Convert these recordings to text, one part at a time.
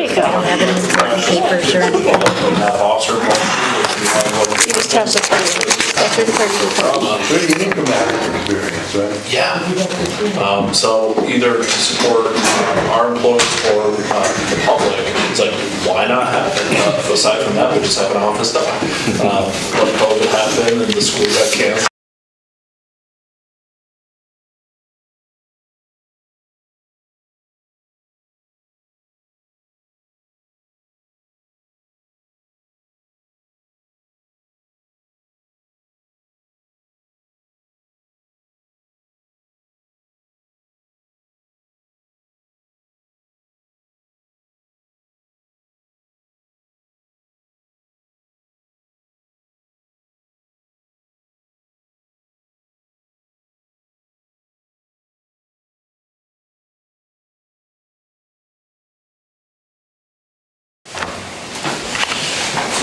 There you go. I don't have any important papers or anything. You just have the 30 income experience, right? Yeah. So either to support our employees or the public, it's like, why not have it? Aside from that, we just have an office dog. When COVID happened and the school got canceled.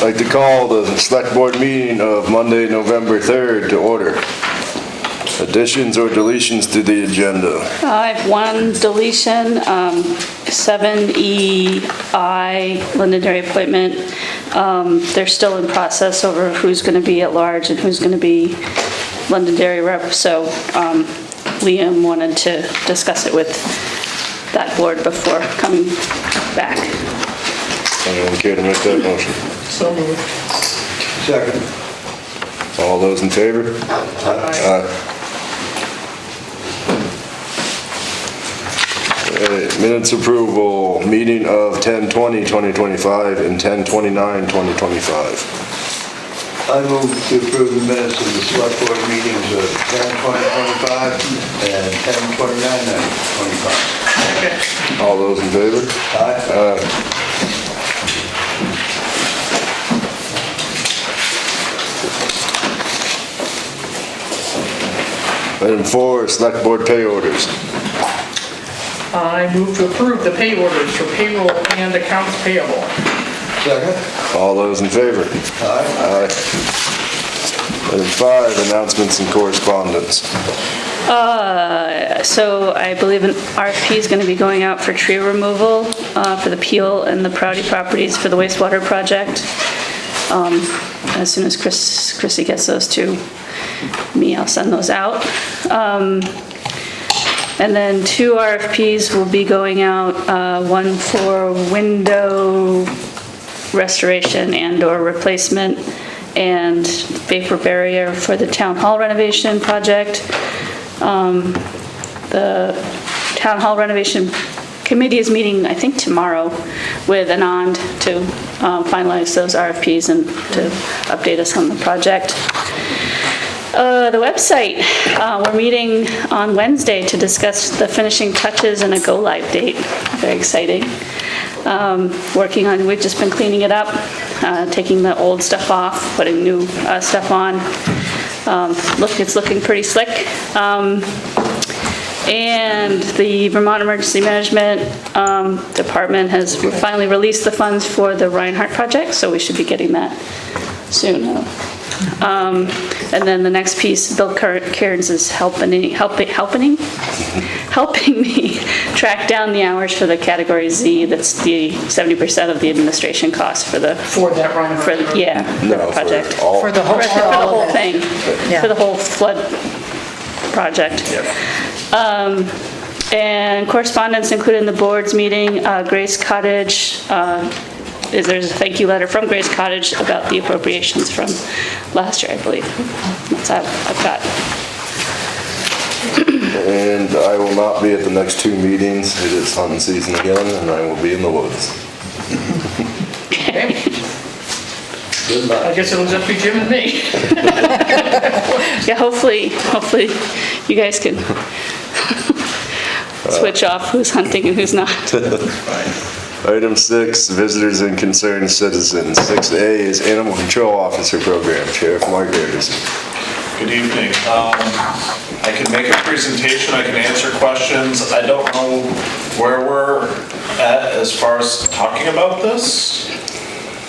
I'd like to call the select board meeting of Monday, November 3rd to order. Additions or deletions to the agenda? I have one deletion, 7EI Londonderry appointment. They're still in process over who's going to be at large and who's going to be Londonderry rep, so Liam wanted to discuss it with that board before coming back. Anyone care to make that motion? So moved. Second. All those in favor? Aye. Minutes approval, meeting of 10/20/2025 and 10/29/2025. I move to approve the minutes of the select board meetings of 10/20/25 and 10/29/25. All those in favor? Aye. Item 4, select board pay orders. I move to approve the pay orders for payroll and accounts payable. Second. All those in favor? Aye. Aye. Item 5, announcements and correspondence. So I believe an RFP is going to be going out for tree removal for the Peel and the Proudy properties for the wastewater project. As soon as Chrissy gets those to me, I'll send those out. And then 2 RFPs will be going out, one for window restoration and/or replacement and vapor barrier for the town hall renovation project. The town hall renovation committee is meeting, I think, tomorrow with Anand to finalize those RFPs and to update us on the project. The website, we're meeting on Wednesday to discuss the finishing touches and a go-live date. Very exciting. We've just been cleaning it up, taking the old stuff off, putting new stuff on. It's looking pretty slick. And the Vermont Emergency Management Department has finally released the funds for the Reinhardt project, so we should be getting that soon. And then the next piece, Bill Cairns is helping me track down the hours for the category Z. That's the 70% of the administration cost for the that Reinhardt. for the project. For the whole, For the whole thing, Yeah. for the whole flood project. And correspondence included in the board's meeting, Grace Cottage, there's a thank you letter from Grace Cottage about the appropriations from last year, I believe. That's all I've got. And I will not be at the next 2 meetings. It is hunting season again, and I will be in the woods. Okay. I guess it was up to Jim and me. Yeah, hopefully you guys can switch off who's hunting and who's not. Item 6, visitors and concerned citizens. 6A is Animal Control Officer Program. Sheriff Mark Anderson. Good evening. I can make a presentation, I can answer questions. I don't know where we're at as far as talking about this.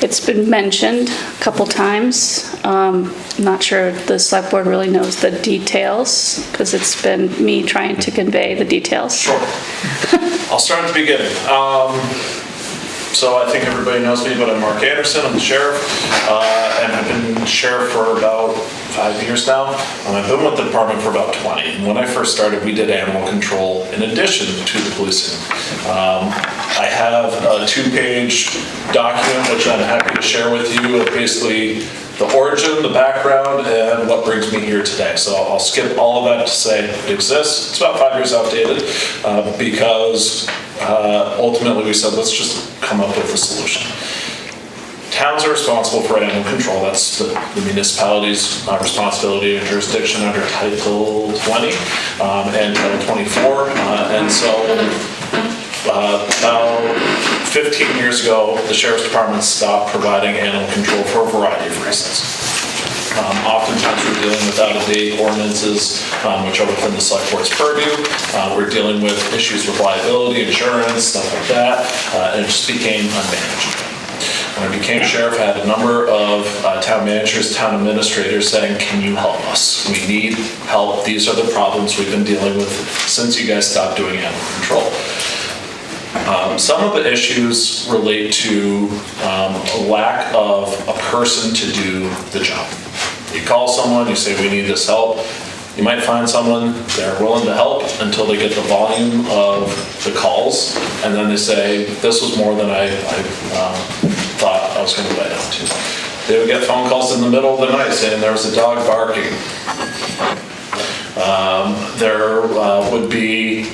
It's been mentioned a couple times. Not sure the select board really knows the details because it's been me trying to convey the details. Sure. I'll start at the beginning. So I think everybody knows me, but I'm Mark Anderson. I'm the sheriff, and I've been sheriff for about 5 years now. I've been with the department for about 20. And when I first started, we did animal control in addition to the policing. I have a 2-page document, which I'm happy to share with you, of basically the origin, the background, and what brings me here today. So I'll skip all of that to say it exists. It's about 5 years outdated because ultimately we said, let's just come up with a solution. Towns are responsible for animal control. That's the municipality's responsibility and jurisdiction under Title 20 and Title 24. And so about 15 years ago, the Sheriff's Department stopped providing animal control for a variety of reasons. Oftentimes we're dealing with out-of-date ordinances, which are within the select board's purview. We're dealing with issues with liability, insurance, stuff like that, and it just became unmanageable. When I became sheriff, I had a number of town managers, town administrators saying, can you help us? We need help. These are the problems we've been dealing with since you guys stopped doing animal control. Some of the issues relate to a lack of a person to do the job. You call someone, you say, we need this help. You might find someone, they're willing to help until they get the volume of the calls, and then they say, this was more than I thought I was going to bite down to. They would get phone calls in the middle of the night saying there was a dog barking. There would be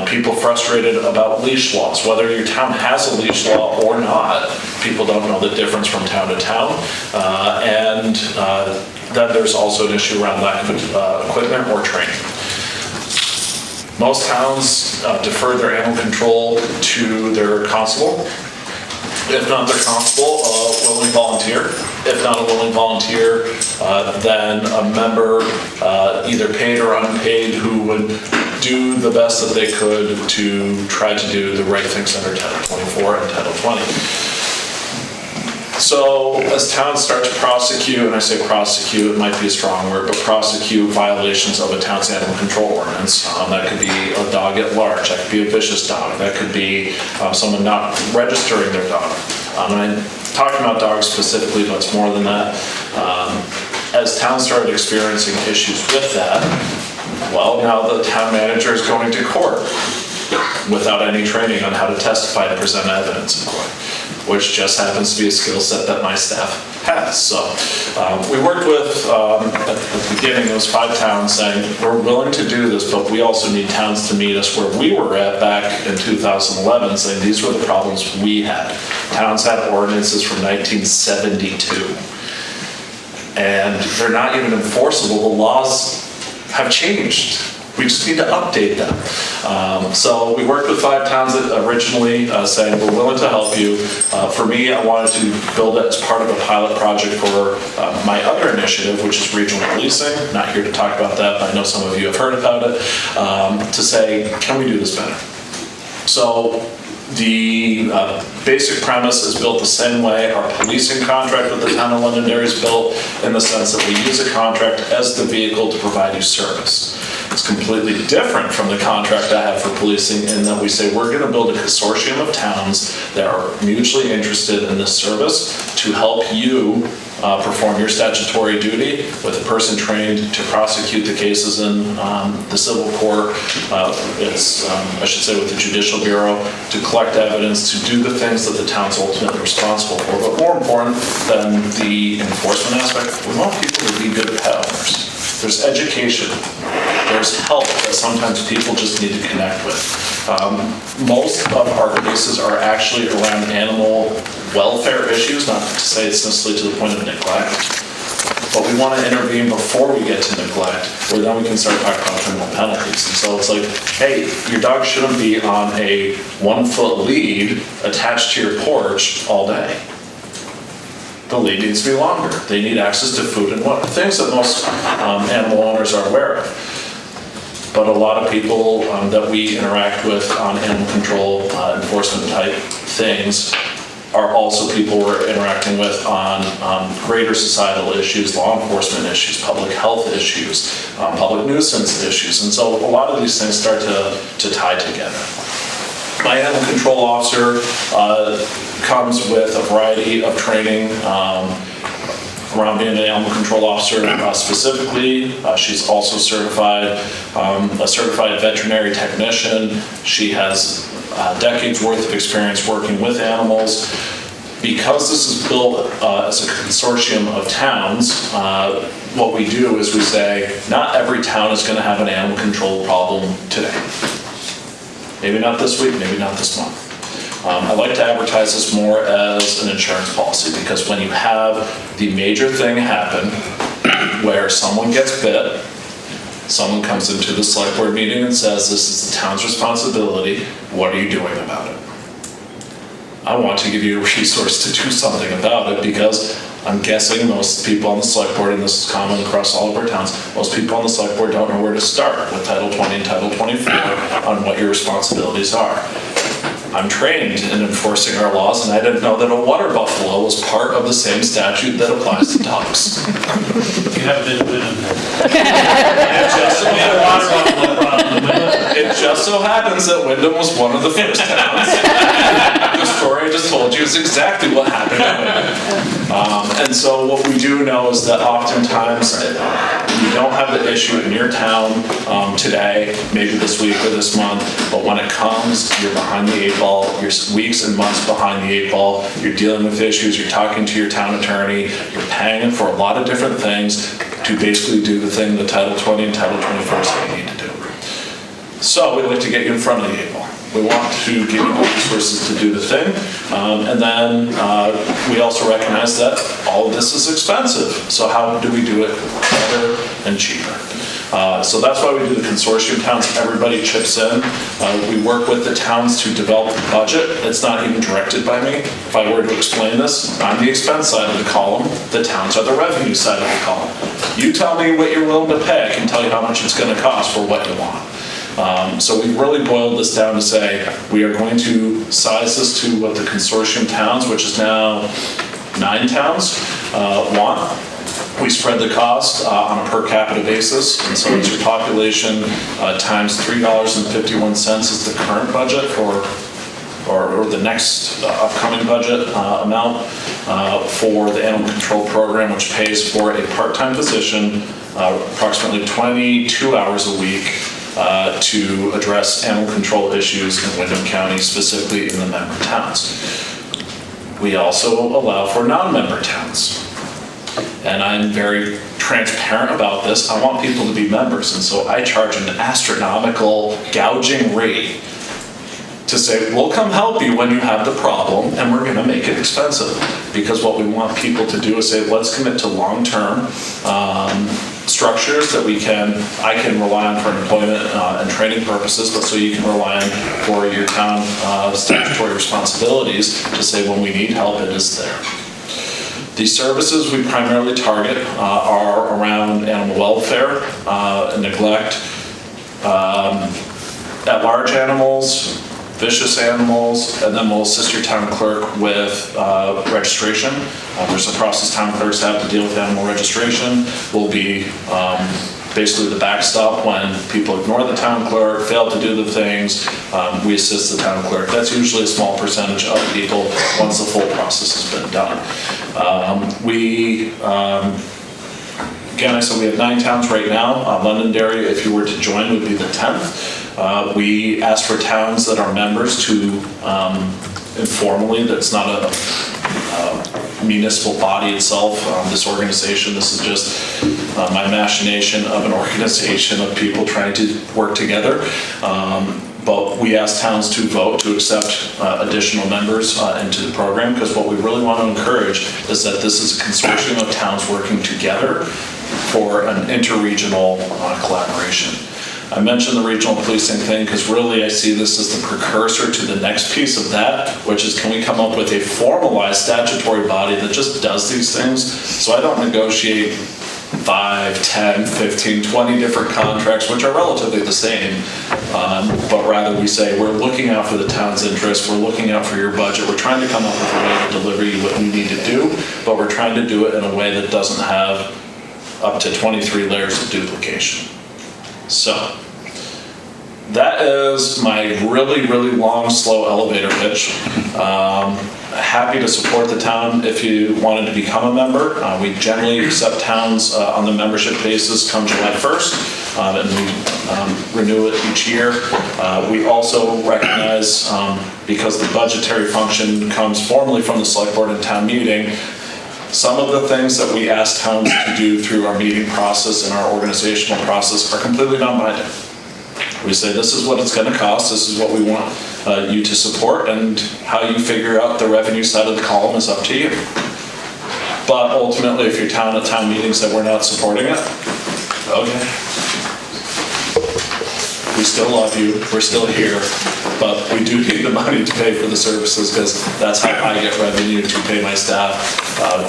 people frustrated about leash laws. Whether your town has a leash law or not, people don't know the difference from town to town. And then there's also an issue around lack of equipment or training. Most towns defer their animal control to their constable. If not their constable, a willing volunteer. If not a willing volunteer, then a member, either paid or unpaid, who would do the best that they could to try to do the right things under Title 24 and Title 20. So as towns start to prosecute, and I say prosecute, it might be a strong word, but prosecute violations of a town's animal control ordinance. That could be a dog at large, that could be a vicious dog, that could be someone not registering their dog. And I'm talking about dogs specifically, but it's more than that. As towns started experiencing issues with that, well, now the town manager is going to court without any training on how to testify and present evidence in court, which just happens to be a skill set that my staff has. So we worked with, at the beginning, it was 5 towns saying, we're willing to do this, but we also need towns to meet us where we were at back in 2011, saying these were the problems we had. Towns had ordinances from 1972, and they're not even enforceable. The laws have changed. We just need to update them. So we worked with 5 towns originally saying, we're willing to help you. For me, I wanted to build it as part of a pilot project for my other initiative, which is regional policing. Not here to talk about that, but I know some of you have heard about it. To say, can we do this better? So the basic premise is built the same way our policing contract with the town of Londonderry is built, in the sense that we use a contract as the vehicle to provide you service. It's completely different from the contract I have for policing, in that we say we're going to build a consortium of towns that are mutually interested in this service to help you perform your statutory duty with a person trained to prosecute the cases in the civil court. I should say with the Judicial Bureau, to collect evidence, to do the things that the town's ultimately responsible for. But more important than the enforcement aspect, we want people to be good pet owners. There's education. There's help that sometimes people just need to connect with. Most of our cases are actually around animal welfare issues, not to say it's necessarily to the point of neglect, but we want to intervene before we get to neglect, where then we can start talking about criminal penalties. And so it's like, hey, your dog shouldn't be on a 1-foot lead attached to your porch all day. The lead needs to be longer. They need access to food and water, things that most animal owners are aware of. But a lot of people that we interact with on animal control enforcement type things are also people we're interacting with on greater societal issues, law enforcement issues, public health issues, public nuisance issues. And so a lot of these things start to tie together. My animal control officer comes with a variety of training around being an animal control officer specifically. She's also certified, a certified veterinary technician. She has decades worth of experience working with animals. Because this is built as a consortium of towns, what we do is we say, not every town is going to have an animal control problem today. Maybe not this week, maybe not this month. I like to advertise this more as an insurance policy, because when you have the major thing happen where someone gets bit, someone comes into the select board meeting and says, this is the town's responsibility, what are you doing about it? I want to give you a resource to do something about it, because I'm guessing most people on the select board, and this is common across all of our towns, most people on the select board don't know where to start with Title 20 and Title 24 on what your responsibilities are. I'm trained in enforcing our laws, and I didn't know that a water buffalo was part of the same statute that applies to dogs. You haven't been in there. It just so happens that Wyndham was one of the first towns. The story I just told you is exactly what happened at Wyndham. And so what we do know is that oftentimes you don't have the issue in your town today, maybe this week or this month, but when it comes, you're behind the 8 ball, you're weeks and months behind the 8 ball, you're dealing with issues, you're talking to your town attorney, you're paying for a lot of different things to basically do the thing that Title 20 and Title 24 say you need to do. So we'd like to get you in front of the 8 ball. We want to give you the resources to do the thing. And then we also recognize that all of this is expensive. So how do we do it better and cheaper? So that's why we do the consortium towns. Everybody chips in. We work with the towns to develop the budget. It's not even directed by me. If I were to explain this, I'm the expense side of the column. The towns are the revenue side of the column. You tell me what you're willing to pay. I can tell you how much it's going to cost for what you want. So we've really boiled this down to say we are going to size this to what the consortium towns, which is now 9 towns, want. We spread the cost on a per capita basis, and so it's your population times $3.51 is the current budget for, or the next upcoming budget amount for the animal control program, which pays for a part-time position, approximately 22 hours a week, to address animal control issues in Wyndham County, specifically in the member towns. We also allow for non-member towns. And I'm very transparent about this. I want people to be members, and so I charge an astronomical gouging rate to say, we'll come help you when you have the problem, and we're gonna make it expensive. Because what we want people to do is say, let's commit to long-term structures that I can rely on for employment and training purposes, but so you can rely on for your town statutory responsibilities to say when we need help, it is there. The services we primarily target are around animal welfare, neglect, at-large animals, vicious animals, and then we'll assist your town clerk with registration. There's a process town clerks have to deal with animal registration. We'll be basically the backstop when people ignore the town clerk, fail to do the things, we assist the town clerk. That's usually a small percentage of people once the full process has been done. Again, I said we have 9 towns right now. Londonderry, if you were to join, would be the 10th. We ask for towns that are members to informally, that's not a municipal body itself, this organization. This is just my machination of an organization of people trying to work together. But we ask towns to vote to accept additional members into the program, because what we really want to encourage is that this is a consortium of towns working together for an interregional collaboration. I mentioned the regional policing thing because really I see this as the precursor to the next piece of that, which is, can we come up with a formalized statutory body that just does these things, so I don't negotiate 5, 10, 15, 20 different contracts, which are relatively the same, but rather we say we're looking out for the town's interest, we're looking out for your budget, we're trying to come up with a way to deliver you what you need to do, but we're trying to do it in a way that doesn't have up to 23 layers of duplication. So, that is my really, really long, slow elevator pitch. Happy to support the town if you wanted to become a member. We generally accept towns on the membership basis come July 1st, and we renew it each year. We also recognize, because the budgetary function comes formally from the select board and town meeting, some of the things that we ask towns to do through our meeting process and our organizational process are completely non-binding. We say, this is what it's going to cost, this is what we want you to support, and how you figure out the revenue side of the column is up to you. But ultimately, if your town at town meetings said we're not supporting it, okay. We still love you, we're still here, but we do need the money to pay for the services, because that's how I get revenue to pay my staff,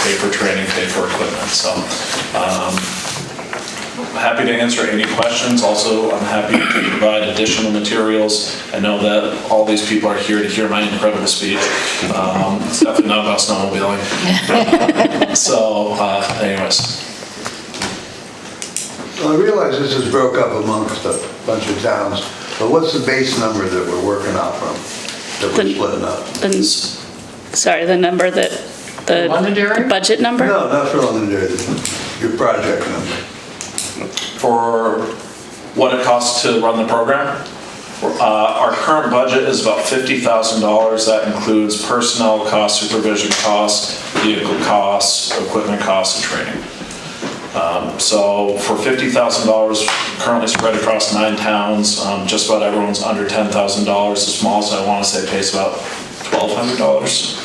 pay for training, pay for equipment. So happy to answer any questions. Also, I'm happy to provide additional materials. I know that all these people are here to hear my incredible speech. It's definitely not about snowmobiling. So, anyways. Well, I realize this is broke up amongst a bunch of towns, but what's the base number that we're working out from, that we're splitting up? Sorry, the number that, the Londonderry? budget number? No, not for Londonderry, your project number. For what it costs to run the program, our current budget is about $50,000. That includes personnel costs, supervision costs, vehicle costs, equipment costs, and training. So for $50,000, currently spread across 9 towns, just about everyone's under $10,000. The smallest, I want to say, pays about $1,200.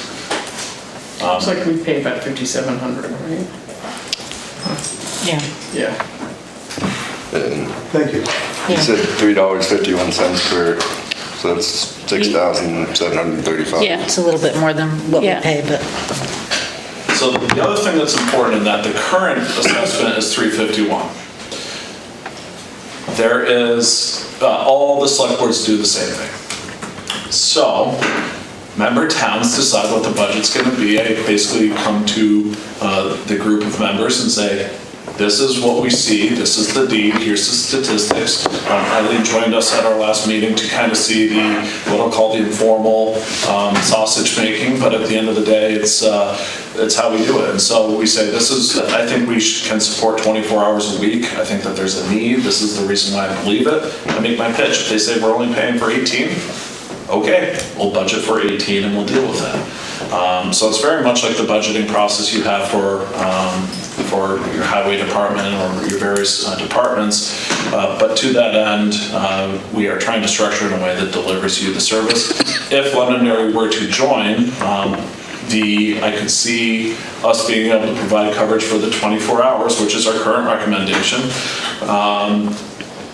Looks like we pay about $5,700, right? Yeah. Yeah. Thank you. You said $3.51 per, so that's 6,735. Yeah. It's a little bit more than what we Yeah. pay, but So the other thing that's important in that the current assessment is $351. There is, all the select boards do the same thing. So, member towns decide what the budget's gonna be. I basically come to the group of members and say, this is what we see, this is the deed, here's the statistics. Eileen joined us at our last meeting to kind of see the, what I'll call the informal sausage making, but at the end of the day, it's how we do it. And so we say, this is, I think we can support 24 hours a week. I think that there's a need, this is the reason why I believe it. I make my pitch. If they say we're only paying for 18, okay, we'll budget for 18 and we'll deal with that. So it's very much like the budgeting process you have for your highway department or your various departments. But to that end, we are trying to structure it in a way that delivers you the service. If Londonderry were to join, I could see us being able to provide coverage for the 24 hours, which is our current recommendation.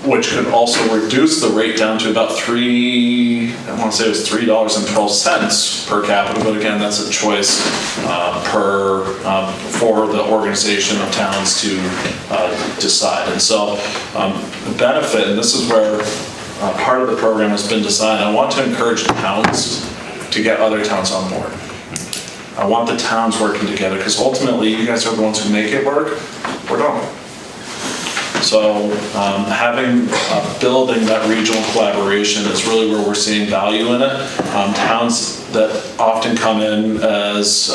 Which could also reduce the rate down to about I want to say it was $3.12 per capita, but again, that's a choice for the organization of towns to decide. And so the benefit, and this is where part of the program has been designed, I want to encourage towns to get other towns on board. I want the towns working together, because ultimately you guys are the ones who make it work, or don't. So building that regional collaboration is really where we're seeing value in it. Towns that often come in as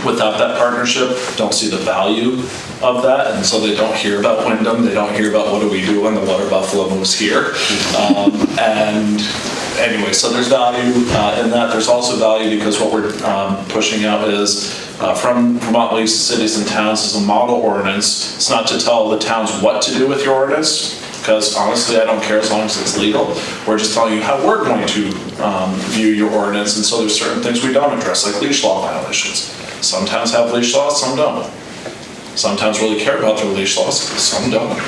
without that partnership don't see the value of that, and so they don't hear about Wyndham, they don't hear about what do we do when the water buffalo moves here. And anyway, so there's value in that. There's also value because what we're pushing out is from Vermont League of Cities and Towns is a model ordinance. It's not to tell the towns what to do with your ordinance, because honestly, I don't care as long as it's legal. We're just telling you how we're going to view your ordinance, and so there's certain things we don't address, like leash law violations. Some towns have leash laws, some don't. Some towns really care about their leash laws, some don't.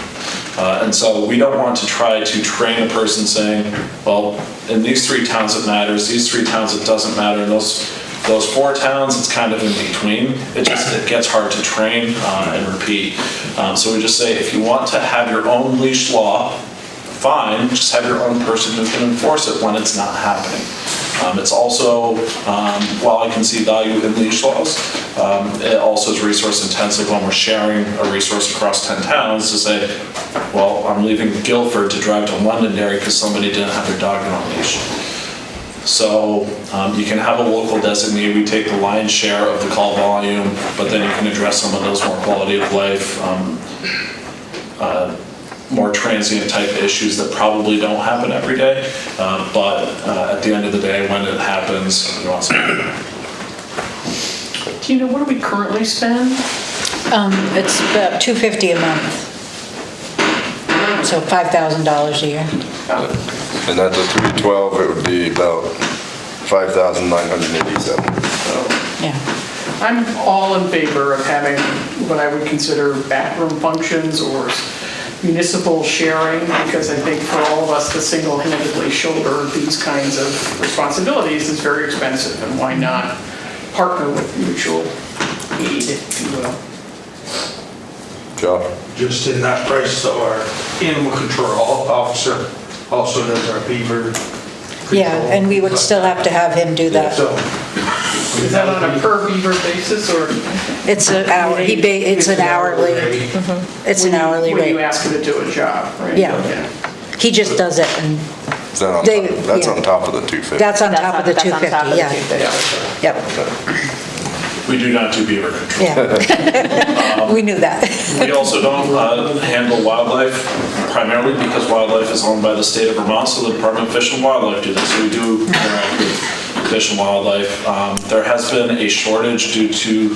And so we don't want to try to train a person saying, well, in these 3 towns it matters, these 3 towns it doesn't matter, and those 4 towns, it's kind of in between. It gets hard to train and repeat. So we just say, if you want to have your own leash law, fine, just have your own person who can enforce it when it's not happening. It's also, while I can see value in leash laws, it also is resource intensive when we're sharing a resource across 10 towns to say, well, I'm leaving Guilford to drive to Londonderry because somebody didn't have their dog on a leash. So you can have a local designee, we take the lion's share of the call volume, but then you can address some of those more quality of life, more transient type issues that probably don't happen every day. But at the end of the day, when it happens, you want something. Tina, what do we currently spend? It's about $250 a month. So $5,000 a year. And at the 312, it would be about 5,987. Yeah. I'm all in favor of having what I would consider backroom functions or municipal sharing, because I think for all of us to single-handedly shoulder these kinds of responsibilities is very expensive, and why not partner with mutual aid, if you will. Joe? Just in that price, our animal control officer also does our beaver. Yeah, and we would still have to have him do that. So. Is that on a per beaver basis, or? It's an hour, it's an hourly, it's an hourly When you rate. ask him to do a job, right? Yeah. Okay. He just does it, and Is that on They- top? That's yeah. on top of the 250. that's on That's top on- of the that's on top of 250, the yeah. 250. Yep, We do not do beaver control. yeah. We knew that. We also don't handle wildlife, primarily because wildlife is owned by the state of Vermont, so the Department of Fish and Wildlife do this. So we do interact with Fish and Wildlife. There has been a shortage due to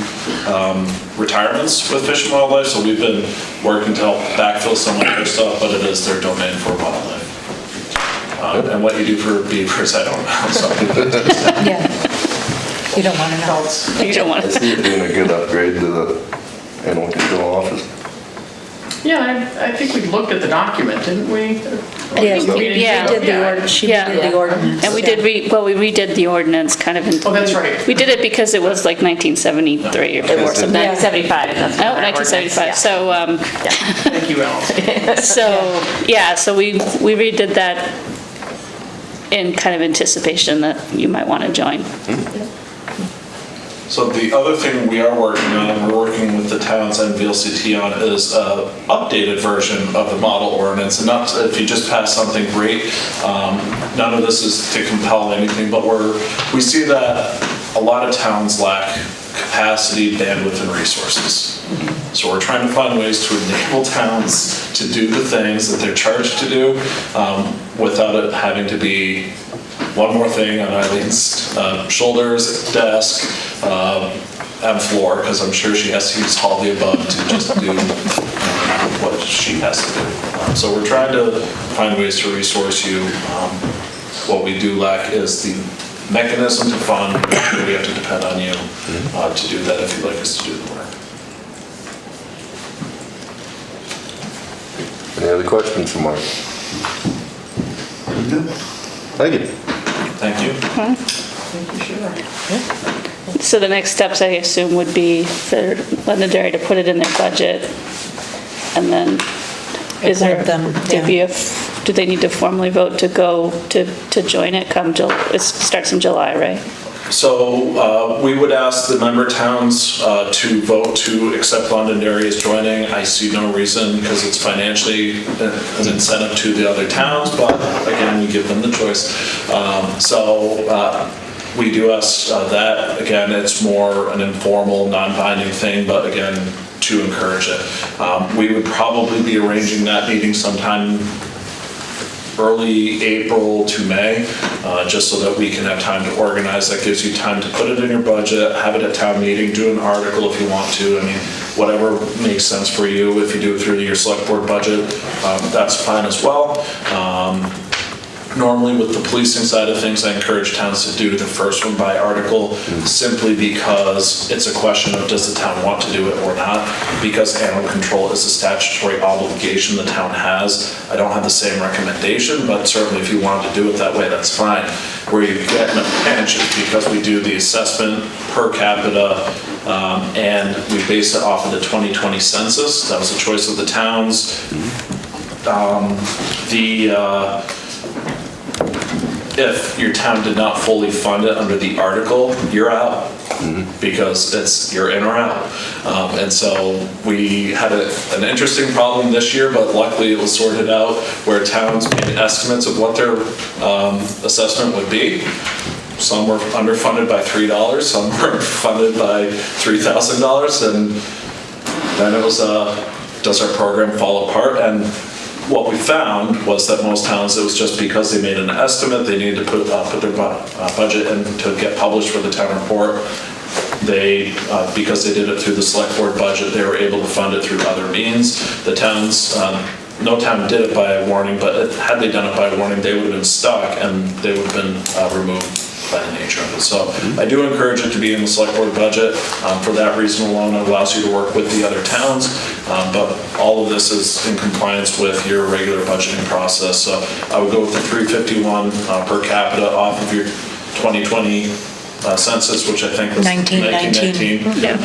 retirements with Fish and Wildlife, so we've been working to help backfill some of their stuff, but it is their domain for wildlife. And what you do for beavers, I don't know, so. Yeah. You don't want to know. You don't want I to. see it being a good upgrade to the animal control office. Yeah, I think we looked at the document, didn't we? Yeah, so. Yeah. She did the order, she Yeah. did the ordinance. And we did, we redid the ordinance kind of. Oh, that's right. We did it because it was like 1973 or something. 1975, that's Oh, what our ordinance, 1975, yeah. so, Thank you, Allison. so we redid that in kind of anticipation that you might want to join. So the other thing we are working on, and we're working with the towns and VLCT on, is an updated version of the model ordinance. And not, if you just pass something, great. None of this is to compel anything, but we see that a lot of towns lack capacity, bandwidth, and resources. So we're trying to find ways to enable towns to do the things that they're charged to do without it having to be one more thing on Eileen's shoulders, desk, and floor, because I'm sure she has to use all the above to just do what she has to do. So we're trying to find ways to resource you. What we do lack is the mechanism to fund. We have to depend on you to do that if you'd like us to do the work. Any other questions for Mark? Thank you. Thank you. So the next steps, I assume, would be for Londonderry to put it in their budget, and then is there, Appoint them, yeah. do they need to formally vote to go to join it come it starts in July, right? So we would ask the member towns to vote to accept Londonderry as joining. I see no reason, because it's financially an incentive to the other towns, but again, we give them the choice. We do ask that. Again, it's more an informal, non-binding thing, but again, to encourage it. We would probably be arranging that meeting sometime early April to May, just so that we can have time to organize. That gives you time to put it in your budget, have it at town meeting, do an article if you want to. I mean, whatever makes sense for you. If you do it through your select board budget, that's fine as well. Normally with the policing side of things, I encourage towns to do the first one by article, simply because it's a question of does the town want to do it or not? Because animal control is a statutory obligation the town has. I don't have the same recommendation, but certainly if you wanted to do it that way, that's fine. Where you get in a pinch is because we do the assessment per capita, and we base it off of the 2020 census. That was a choice of the towns. if your town did not fully fund it under the article, you're out. Because you're in or out. And so we had an interesting problem this year, but luckily it was sorted out where towns made estimates of what their assessment would be. Some were underfunded by $3, some were funded by $3,000, and then it was, does our program fall apart? And what we found was that most towns, it was just because they made an estimate, they needed to put their budget in to get published for the town report. They, because they did it through the select board budget, they were able to fund it through other means. The towns, no town did it by warning, but had they done it by warning, they would have been stuck and they would have been removed by the nature of it. So I do encourage it to be in the select board budget. For that reason alone, it allows you to work with the other towns, but all of this is in compliance with your regular budgeting process. So I would go with the $351 per capita off of your 2020 census, which I think was 1919. Yeah.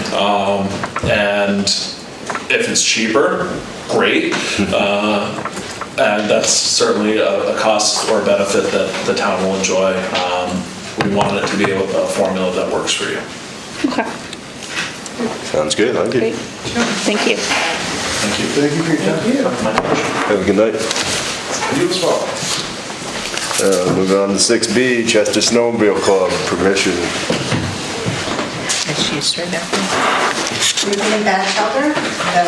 And if it's cheaper, great. And that's certainly a cost or benefit that the town will enjoy. We want it to be a formula that works for you. Okay, Sounds good, thank you. great. Thank you. Thank you. Thank you for your time. Have a good night. You as well. Moving on to 6B, Chester Snowmobile Club, permission. She's right there. Lieutenant Batchelder, the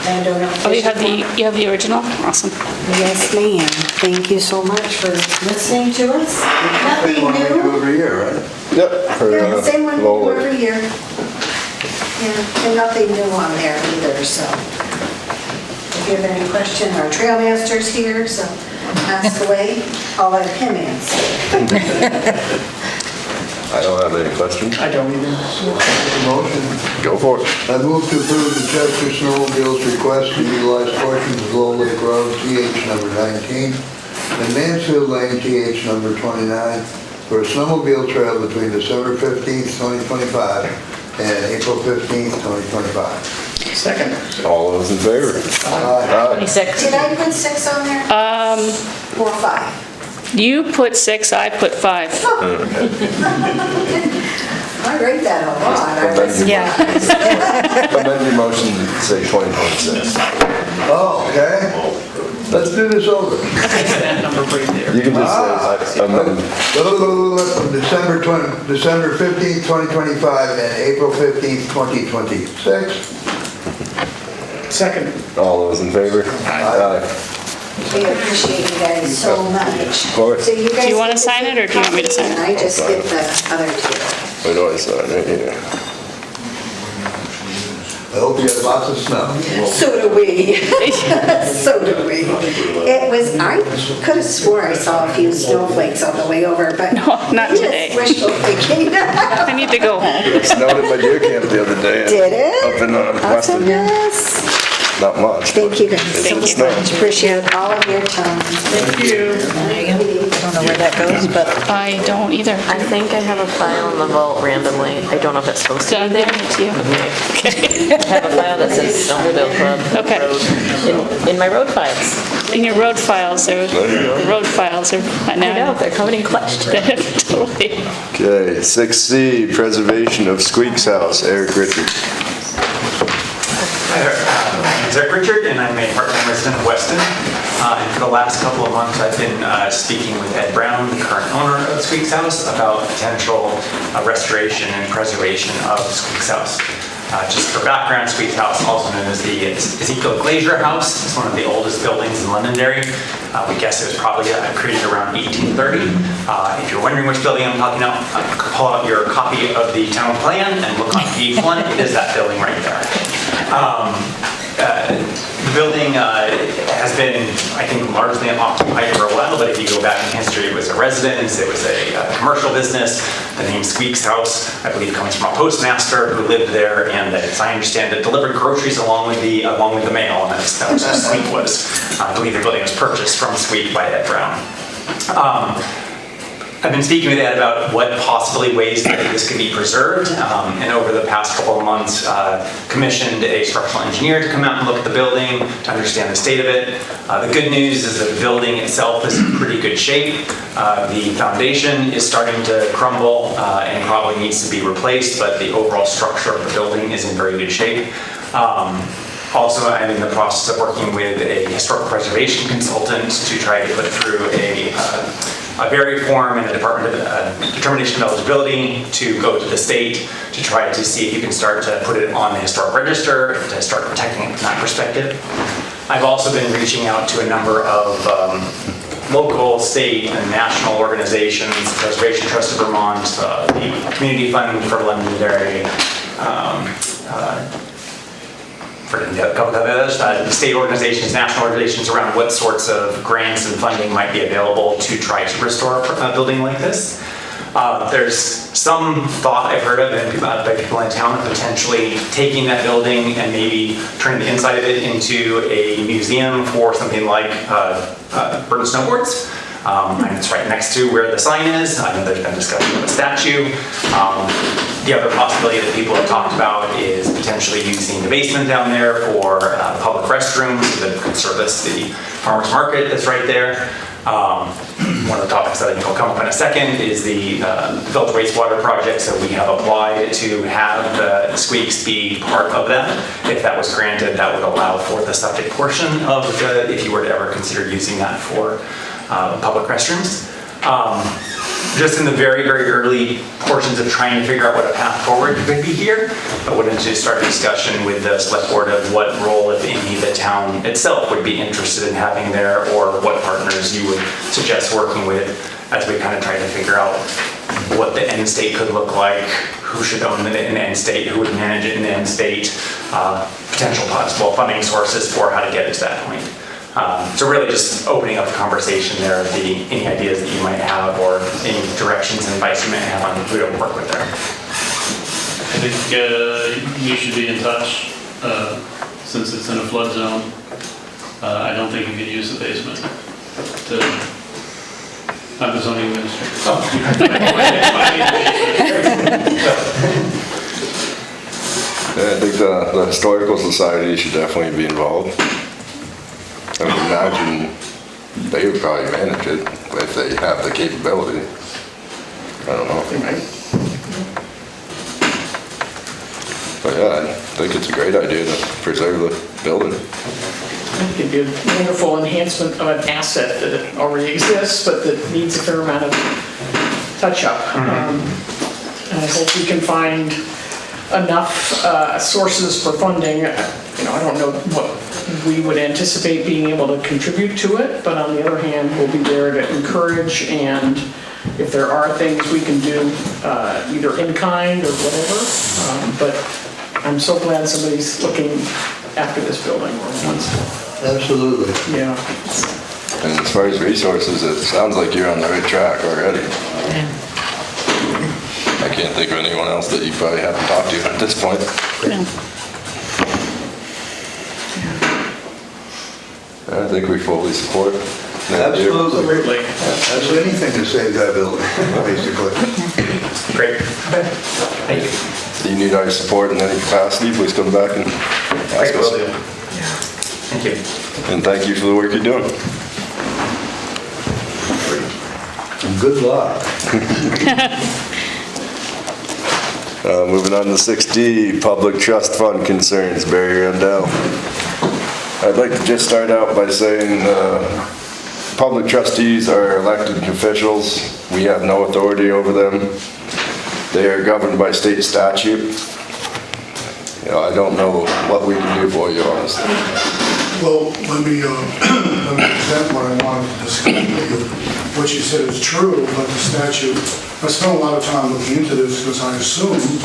landowner. Oh, you have the original? Awesome. Yes, ma'am. Thank you so much for listening to us. Nothing One we do new. every year, right? Yep. for, Yeah, the same one we do Lower. every year. Yeah, and nothing new on there either, so. If you have any question, our trail master's here, so ask away. I'll let him answer. I don't have any questions. I don't even. Motion. Go for it. I move to approve the Chester Snowmobile's request to utilize portions of Low Lake Road, TH number 19, and Mansfield Lane, TH number 29, for a snowmobile trail between December 15th, 2025 and April 15th, 2025. Second. All those in favor? Aye. 26. Did I put 6 on there? Or 5? You put 6, I put 5. I write that a lot. I was- Amend your motion to say 2026. Oh, okay. Let's do this over. That number right there. You can just say, amend. December 15th, 2025 and April 15th, 2026. Second. All those in favor? Aye. We appreciate you guys so much. Of course. So you guys Do you wanna get sign it, or do you want me to sign it? And I just get the other two. Where do I sign right here? I hope you have lots of snow. So do we. So do we. It was, I could have swore I saw a few snowflakes on the way over, but. No, not just today. wishful thinking. I need to go home. It snowed at my deer camp the other day. Did it? Up in Weston. Awesomeness. Not much. Thank you guys Thank so you. much. Appreciate all of your time. Thank you. I don't know where that goes, but. I don't either. I think I have a file in the vault randomly. I don't know if it's supposed to So I'm be there. giving it to you. Okay. I have a file that says Snowmobile Club. Okay. Road, in my road files. In your road files, the road files are I know, now. they're coming in clutch today. Totally. Okay, 6C, preservation of Squeak's house, Eric Richards. Hi there. My name is Eric Richard, and I'm a part-time resident of Weston. And for the last couple of months, I've been speaking with Ed Brown, the current owner of Squeak's House, about potential restoration and preservation of Squeak's House. Just for background, Squeak's House, also known as the Ezekiel Glazier House, is one of the oldest buildings in Londonderry. We guess it was probably created around 1830. If you're wondering which building I'm talking about, pull out your copy of the town plan and look on page 1. It is that building right there. The building has been, I think, largely occupied for a while, but if you go back in history, it was a residence, it was a commercial business. The name Squeak's House, I believe, comes from a postmaster who lived there, and as I understand it, delivered groceries along with the mail, and that was what Squeak was. I believe the building was purchased from Squeak by Ed Brown. I've been speaking with Ed about what possibly ways that this could be preserved, and over the past couple of months, commissioned a structural engineer to come out and look at the building to understand the state of it. The good news is that the building itself is in pretty good shape. The foundation is starting to crumble and probably needs to be replaced, but the overall structure of the building is in very good shape. Also, I'm in the process of working with a historic preservation consultant to try to put through a varied form and a determination of eligibility to go to the state to try to see if you can start to put it on the historic register to start protecting it from that perspective. I've also been reaching out to a number of local, state, and national organizations, Preservation Trust of Vermont, the Community Fund for Londonderry, a couple of others, state organizations, national organizations around what sorts of grants and funding might be available to try to restore a building like this. There's some thought I've heard of by people in town of potentially taking that building and maybe turning the inside of it into a museum for something like bird snowboards. And it's right next to where the sign is. I know there's been discussion of a statue. The other possibility that people have talked about is potentially using the basement down there for public restrooms that could service the farmers market that's right there. One of the topics that I think will come up in a second is the village wastewater project. So we have applied to have the squeaks be part of that. If that was granted, that would allow for the septic portion of the, if you were to ever consider using that for public restrooms. Just in the very, very early portions of trying to figure out what a path forward could be here, I wanted to start a discussion with the select board of what role, if any, the town itself would be interested in having there, or what partners you would suggest working with as we kind of try to figure out what the end state could look like, who should own the end state, who would manage it in the end state, potential possible funding sources for how to get it to that point. So really just opening up the conversation there, any ideas that you might have or any directions and advice you might have on who to work with there. I think you should be in touch since it's in a flood zone. I don't think you can use the basement to, I'm the zoning administrator. I think the Historical Society should definitely be involved. I would imagine they would probably manage it if they have the capability. I don't know. But yeah, I think it's a great idea to preserve the building. It could be a wonderful enhancement of an asset that already exists, but that needs a fair amount of touch-up. And I hope we can find enough sources for funding. I don't know what we would anticipate being able to contribute to it, but on the other hand, we'll be there to encourage, and if there are things we can do, either in kind or whatever. But I'm so glad somebody's looking after this building or wants. Absolutely. Yeah. And as far as resources, it sounds like you're on the right track already. I can't think of anyone else that you probably haven't talked to at this point. I think we fully support. Absolutely. That's anything to save that building, basically. Great. Thank you. If you need our support in any capacity, please come back and ask us. Will do. Thank you. And thank you for the work you're doing. And good luck. Moving on to 6D, Public Trust Fund concerns, Barry Rendell. I'd like to just start out by saying public trustees are elected officials. We have no authority over them. They are governed by state statute. I don't know what we can do for you, honestly. Well, let me present what I wanted to discuss with you. What you said is true, but the statute, I spent a lot of time looking into this because I assumed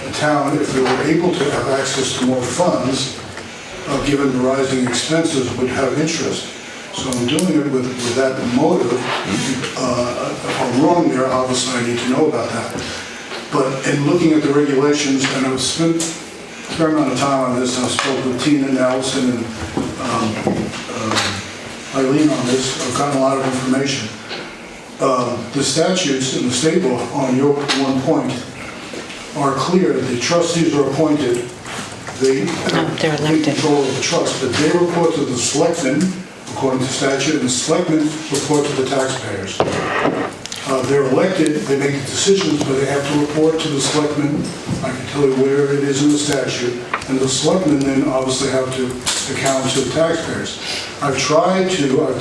the town, if they were able to have access to more funds, given the rising expenses, would have interest. So I'm doing it with that motive. If I'm wrong there, obviously I need to know about that. But in looking at the regulations, and I've spent a fair amount of time on this, I spoke with Tina Nelson and Eileen on this, I've gotten a lot of information. the statutes in the state law on your one point are clear. The trustees are appointed. They they're elected. control the trust, but they report to the selectmen, according to statute, and the selectmen report to the taxpayers. They're elected, they make the decisions, but they have to report to the selectmen. I can tell you where it is in the statute. And the selectmen then obviously have to account to the taxpayers. I've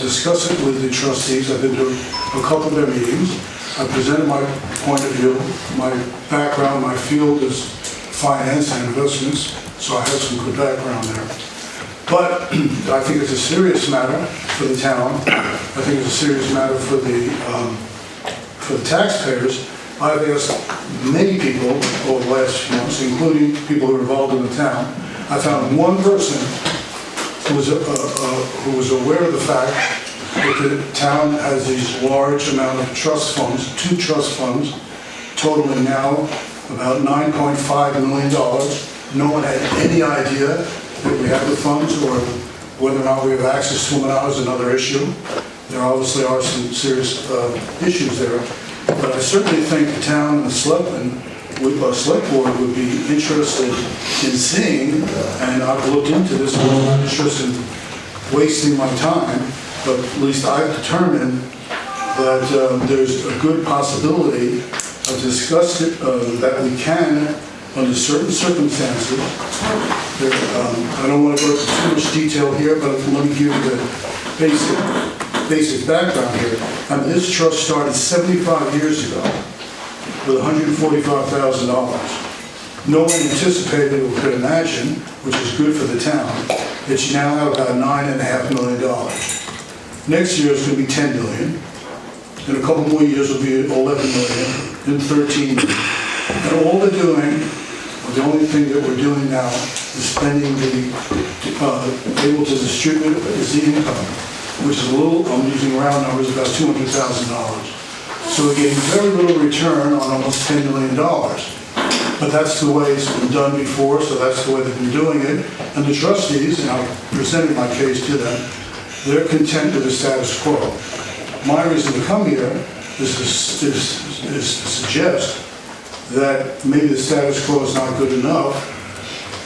discussed it with the trustees. I've been to a couple of their meetings. I presented my point of view. My background, my field is finance and investments, so I have some good background there. But I think it's a serious matter for the town. I think it's a serious matter for the taxpayers. I've asked many people over the last few months, including people who are involved in the town. I found one person who was aware of the fact that the town has these large amount of trust funds, 2 trust funds, totaling now about $9.5 million. No one had any idea that we had the funds or whether or not we have access to them now is another issue. There obviously are some serious issues there. But I certainly think the town and the select board would be interested in seeing, and I've looked into this, I'm not interested in wasting my time, but at least I've determined that there's a good possibility of discussing that we can, under certain circumstances. I don't want to go into too much detail here, but let me give you the basic background here. I mean, this trust started 75 years ago with $145,000. No one anticipated or could imagine, which is good for the town, that you now have about $9.5 million. Next year it's going to be $10 million. In a couple more years it'll be $11 million, then $13 million. And all they're doing, the only thing that we're doing now is spending able to distribute is the income, which is a little, I'm using round numbers, about $200,000. So we're getting very little return on almost $10 million. But that's the way it's been done before, so that's the way they've been doing it. And the trustees, and I presented my case to them, they're content with the status quo. My reason to come here is to suggest that maybe the status quo is not good enough,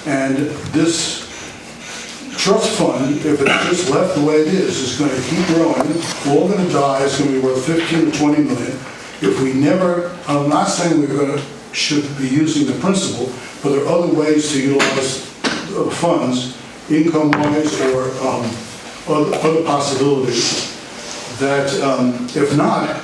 and this trust fund, if it's just left the way it is going to keep growing. We're all going to die. It's going to be worth 15 to 20 million. If we never, I'm not saying should be using the principal, but there are other ways to utilize funds, income-wise or other possibilities, that if not,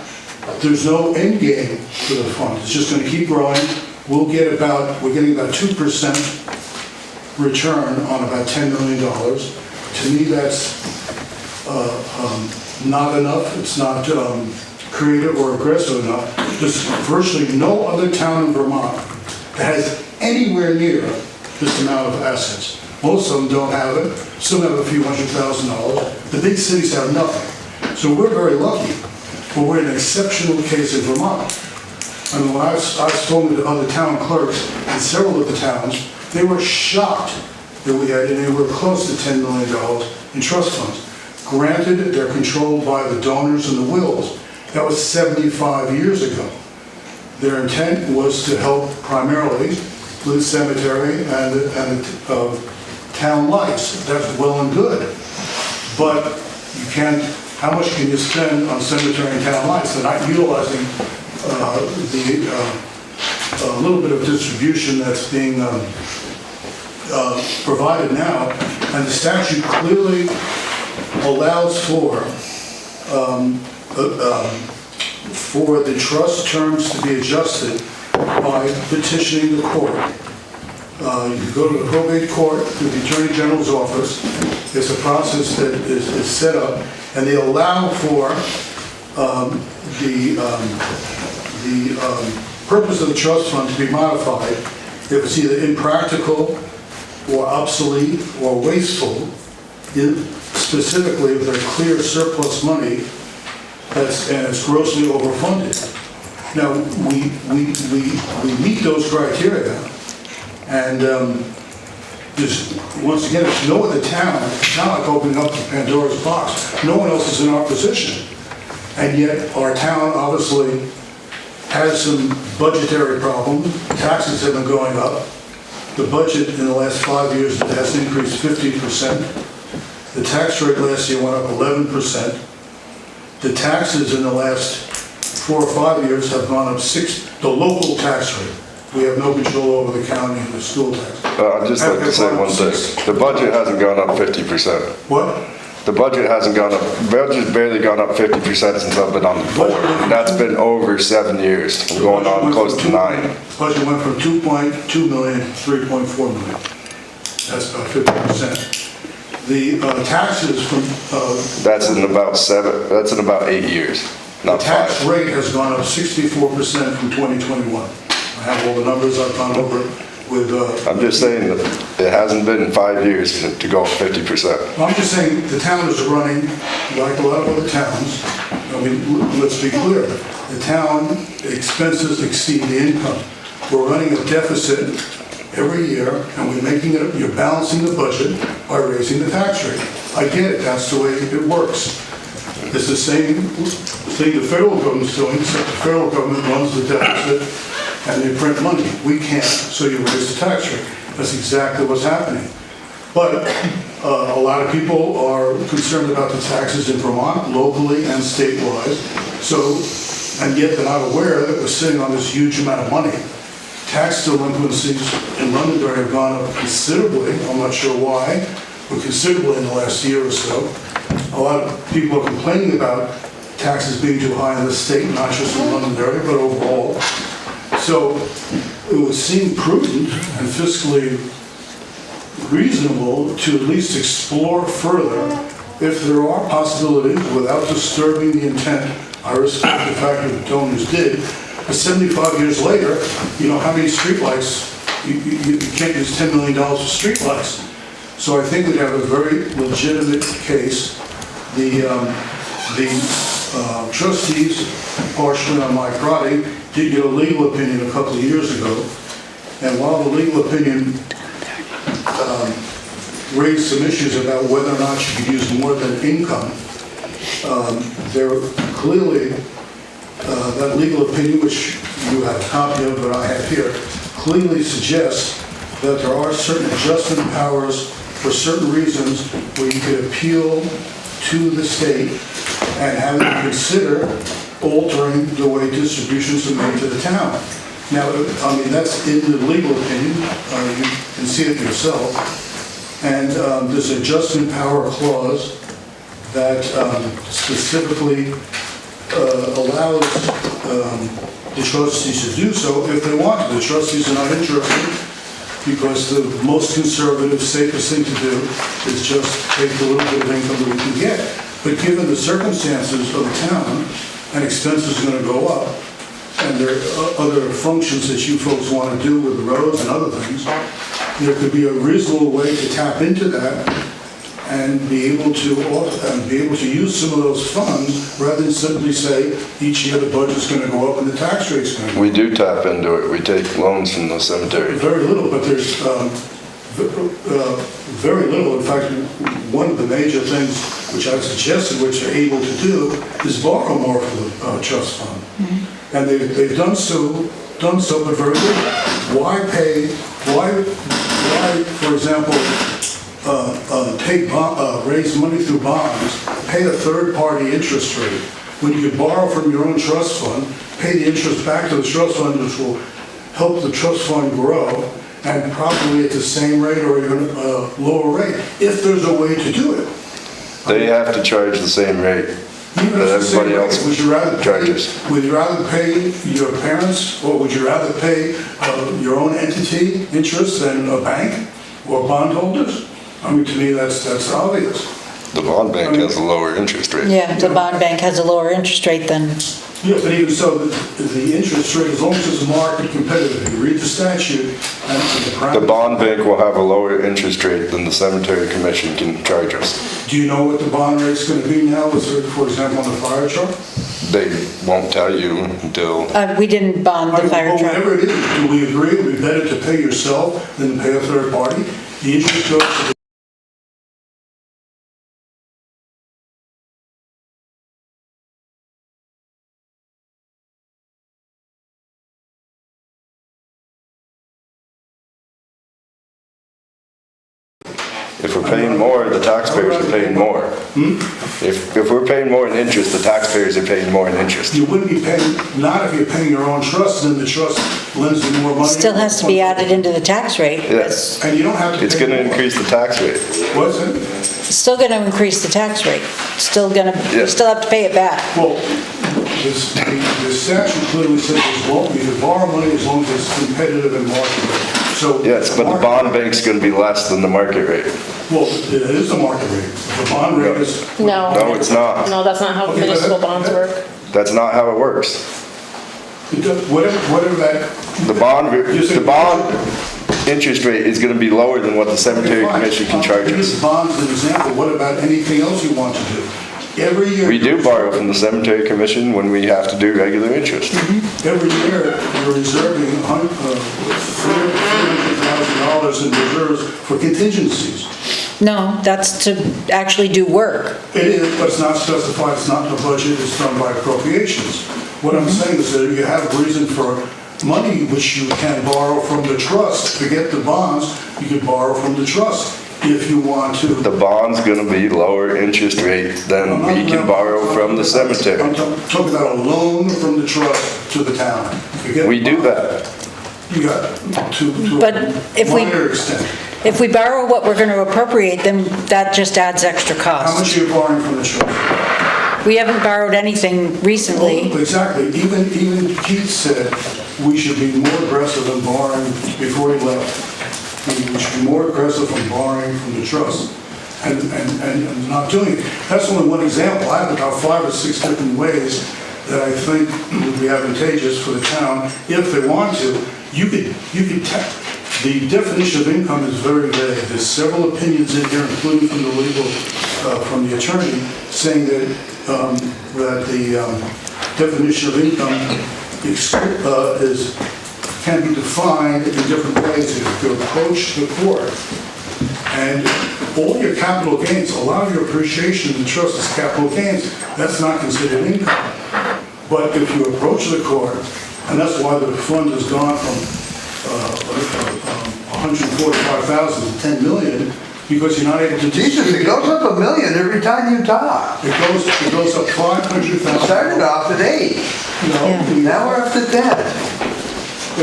there's no end game for the fund. It's just going to keep growing. We're getting about 2% return on about $10 million. To me, that's not enough. It's not creative or aggressive enough. There's virtually no other town in Vermont that has anywhere near this amount of assets. Most of them don't have it. Some have a few $100,000. The big cities have nothing. So we're very lucky, but we're an exceptional case in Vermont. I mean, when I've spoken to other town clerks in several of the towns, they were shocked that we had anywhere close to $10 million in trust funds. Granted, they're controlled by the donors and the wills. That was 75 years ago. Their intent was to help primarily with the cemetery and the town lights. That's well and good. But you can't, how much can you spend on cemetery and town lights? They're not utilizing a little bit of distribution that's being provided now, and the statute clearly allows for the trust terms to be adjusted by petitioning the court. You go to the probate court through the Attorney General's office. It's a process that is set up, and they allow for the purpose of the trust fund to be modified if it's either impractical or obsolete or wasteful, specifically if there's clear surplus money and it's grossly overfunded. Now, we meet those criteria, and once again, there's no other town, it's not like opening up the Pandora's box. No one else is in our position. And yet our town obviously has some budgetary problems. Taxes have been going up. The budget in the last 5 years has increased 50%. The tax rate last year went up 11%. The taxes in the last 4 or 5 years have gone up 6%, the local tax rate. We have no control over the county and the school tax. I'd just like to say one thing. The budget hasn't gone up 50%. What? The budget hasn't gone up, budget's barely gone up 50% since I've been on the board. And that's been over 7 years, I'm going on close to 9. Budget went from 2.2 million to 3.4 million. That's about 50%. The taxes from... That's in about 8 years, not The tax 5. rate has gone up 64% from 2021. I have all the numbers, I've gone over it with... I'm just saying that it hasn't been 5 years to go up 50%. I'm just saying the town is running like a lot of other towns. I mean, let's be clear. The town expenses exceed the income. We're running a deficit every year, and we're making it, you're balancing the budget by raising the tax rate. I get it, that's the way it works. It's the same thing the federal government's doing, except the federal government runs the deficit and they print money. We can't, so you raise the tax rate. That's exactly what's happening. But a lot of people are concerned about the taxes in Vermont, locally and statewide. So, and yet they're not aware that we're sitting on this huge amount of money. Tax delinquencies in Londonderry have gone up considerably. I'm not sure why, but considerably in the last year or so. A lot of people are complaining about taxes being too high in the state, not just in Londonderry, but overall. So it would seem prudent and fiscally reasonable to at least explore further if there are possibilities without disturbing the intent. I respect the fact that the donors did, but 75 years later, you know, how many streetlights, you can't use $10 million for streetlights. So I think we have a very legitimate case. The trustees, partially on my prodding, did get a legal opinion a couple of years ago. And while the legal opinion raised some issues about whether or not you could use more than income, there clearly, that legal opinion, which you have a copy of, but I have here, clearly suggests that there are certain adjustment powers for certain reasons where you could appeal to the state and have them consider altering the way distributions are made to the town. Now, I mean, that's in the legal opinion. You can see it yourself. And there's an adjustment power clause that specifically allows the trustees to do so if they want to. The trustees are not interested because the most conservative, safest thing to do is just take the little bit of income that we can get. But given the circumstances of the town, and expenses are going to go up, and there are other functions that you folks want to do with the roads and other things, there could be a reasonable way to tap into that and be able to use some of those funds rather than simply say each year the budget's going to go up and the tax rate's going to go up. We do tap into it. We take loans from the cemetery. Very little, but there's very little. In fact, one of the major things which I've suggested, which they're able to do, is borrow more for the trust fund. Mm-hmm. And they've done so, but very little. Why, for example, raise money through bonds, pay a third-party interest rate, when you could borrow from your own trust fund, pay the interest back to the trust fund, which will help the trust fund grow, and probably at the same rate or even a lower rate, if there's a way to do it. They have to charge the same rate Even that if it's the same everybody rate, else would you rather charges. pay your parents, or would you rather pay your own entity interest than a bank or bondholders? I mean, to me, that's obvious. The bond bank has a lower interest rate. Yeah, the bond bank has a lower interest rate than, Yeah, but even so, the interest rate, as long as it's market competitive, you read the statute and the The parameters. bond bank will have a lower interest rate than the cemetery commission can charge us. Do you know what the bond rate's going to be now, for example, on the fire truck? They won't tell you until we didn't bond the fire Well, truck. whatever it is, do we agree it would be better to pay yourself than to pay a third party? The interest goes to the If we're paying more, the taxpayers are paying more. If we're paying more in interest, the taxpayers are paying more in interest. You wouldn't be paying, not if you're paying your own trust, then the trust lends you more money. Still has to be added into the tax rate. Yes, And you don't have to pay. it's gonna more. increase the tax rate. What's it? Still gonna increase the tax rate. Still gonna, Yeah. you still have to pay it back. Well, the statute clearly says you can borrow money as long as it's competitive and market rate. So. Yes, but the bond bank's gonna be less than the market rate. Well, it is the market rate. The bond rate is. No. No, it's not. No, that's not how Okay, but municipal that- bonds work. That's not how it works. Whatever that. The bond You interest rate is gonna be lower than what the cemetery Fine. commission can charge Use us. bonds as an example. What about anything else you want to do? Every year. We do borrow from the cemetery commission when we have to do regular interest. Every year, you're reserving $300,000 in reserves for contingencies. No, that's to actually do work. It is, but it's not specified, it's not in the budget, it's done by appropriations. What I'm saying is that you have reason for money which you can borrow from the trust. To get the bonds, you can borrow from the trust if you want to. The bond's gonna be lower interest rate than we can borrow from the cemetery. I'm talking about a loan from the trust to the town. You get We do that. You got to But a if we- minor extent. If we borrow what we're gonna appropriate, then that just adds extra How much cost. are you borrowing from the trust? We haven't borrowed anything recently. Well, exactly. Even Keith said we should be more aggressive in borrowing before he left. We should be more aggressive in borrowing from the trust and not doing it. That's only one example. I have about 5 or 6 different ways that I think would be advantageous for the town if they want to. The definition of income is very vague. There's several opinions in here, including from the legal, from the attorney, saying that the definition of income can be defined in different ways if you approach the court. And all your capital gains, a lot of your appreciation in the trust is capital gains. That's not considered income. But if you approach the court, and that's why the fund has gone from 145,000 to 10 million, because you're not able to. Jesus, it goes up $1 million every time you talk. It goes up 500,000. Started off at 8, No, now we're up to 10.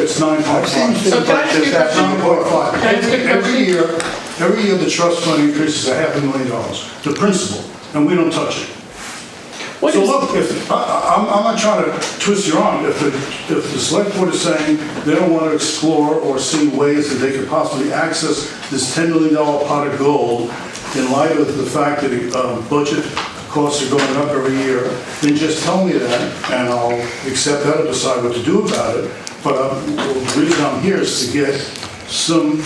it's 9.5. I've seen So things can I like ask you this a happen before. 9.5. Can I ask you a Every year, the trust fund increases $500,000, the principal, and we don't touch it. What So is- look, I'm not trying to twist your arm. If the select board is saying they don't want to explore or see ways that they could possibly access this $10 million pot of gold in light of the fact that budget costs are going up every year, then just tell me that, and I'll accept that and decide what to do about it. But the reason I'm here is to get some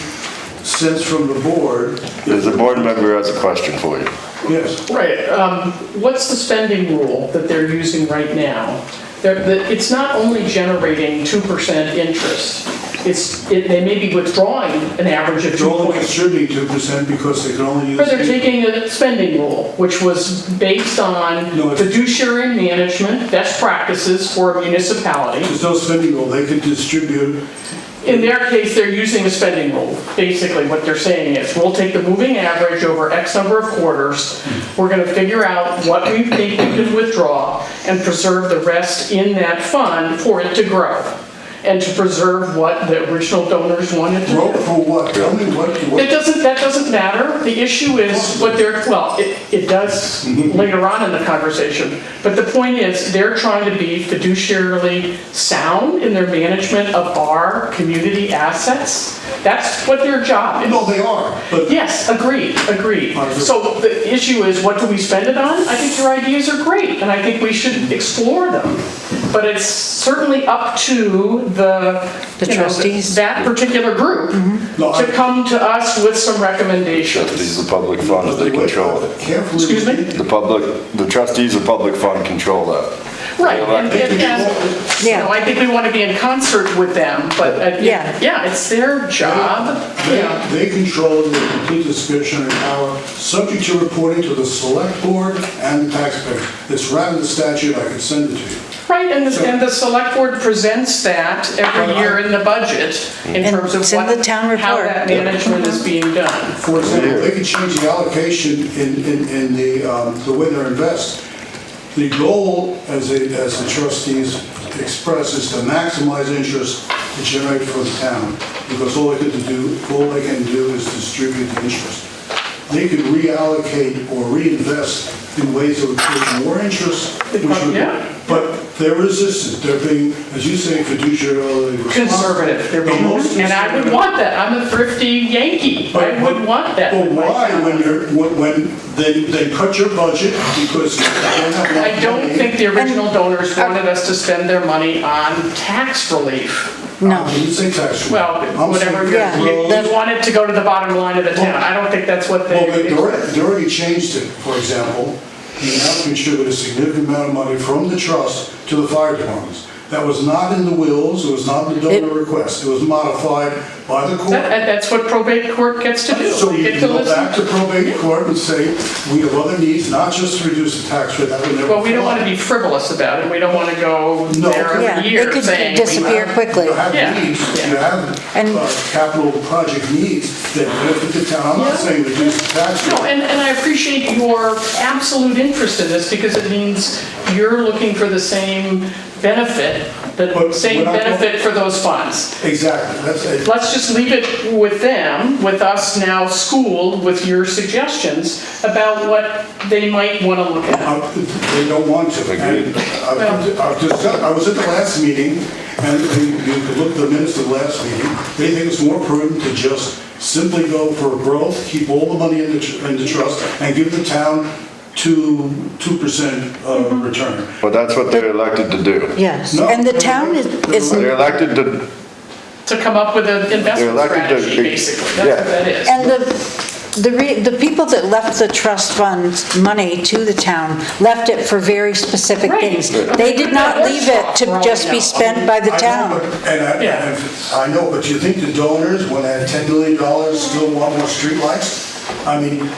sense from the board. There's a board member who has a question for you. Yes. Right, what's the spending rule that they're using right now? It's not only generating 2% interest, they may be withdrawing an average of They're only 2. contributing 2% because they can only use. But they're taking a spending rule, which was based on No, it's- fiduciary management, best practices for a municipality. There's no spending rule, they could distribute. In their case, they're using a spending rule. Basically, what they're saying is, we'll take the moving average over X number of quarters, we're gonna figure out what we think we can withdraw, and preserve the rest in that fund for it to grow, and to preserve what the original donors wanted to Broke do. for what? Tell me what. That doesn't matter. The issue is what they're, well, it does later on in the conversation. But the point is, they're trying to be fiduciarily sound in their management of our community assets. That's what their job is. No, they are, but Yes, agreed. So the issue is, what do we spend it on? I think your ideas are great, and I think we should explore them. But it's certainly up to the trustees. that particular group No, to come to us with some recommendations. Trustees of public funds, they control it. carefully. Excuse me? The trustees of public fund control that. Right, and, Yeah. I think we want to be in concert with them, but, Yeah. it's their job. They control the complete discretionary power, subject to reporting to the select board and the taxpayer. It's right in the statute, I can send it to you. Right, and the select board presents that every year in the budget in And terms of it's in the town how report. that management is being done. For example, they could change the allocation in the way they're invested. The goal, as the trustees express, is to maximize interest to generate for the town, because all they can do is distribute the interest. They could reallocate or reinvest in ways that would create more interest, Yeah. but they're resistant. They're being, as you say, fiduciarily responsible. Conservative, they're being, and I would want that, I'm a thrifty Yankee, I would want that. But with my why, town. when they cut your budget because they don't have enough I don't money? think the original donors wanted us to spend their money on tax relief. No. I didn't say tax relief. Well, I'm whatever, saying Yeah. you want it to go to the bottom line of the town, I don't think that's what Well, they. they already changed it, for example. You now contribute a significant amount of money from the trust to the fire departments. That was not in the wills, it was not in the donor request, it was modified by the court. That's what probate court gets to do. So They you get can to go listen. back to probate court and say, we have other needs, not just to reduce the tax rate, that would never. Well, we don't want to fly. be frivolous about it, we don't want to go No. there Yeah, every it year could saying. disappear quickly. You have Yeah. needs, you have And- capital project needs that benefit the town. I'm not saying reduce the tax rate. No, and I appreciate your absolute interest in this because it means you're looking for the same benefit, the But same we're not benefit for those funds. Exactly, that's it. Let's just leave it with them, with us now schooled with your suggestions about what they might want to look at. They don't want to. And I was at the last meeting, and you could look at the minutes of the last meeting. They think it's more prudent to just simply go for growth, keep all the money in the trust, and give the town 2% return. Well, that's what they're elected to do. Yes, No. and the town is, They're elected to, To come up with an they're investment elected strategy, to. basically, that's what that is. and the people that left the trust funds money to the town left it for very specific Right. things. They did not leave it to just be spent by the I know, town. but- And I know, but you think the donors, when they had $10 million, still want more streetlights? I mean,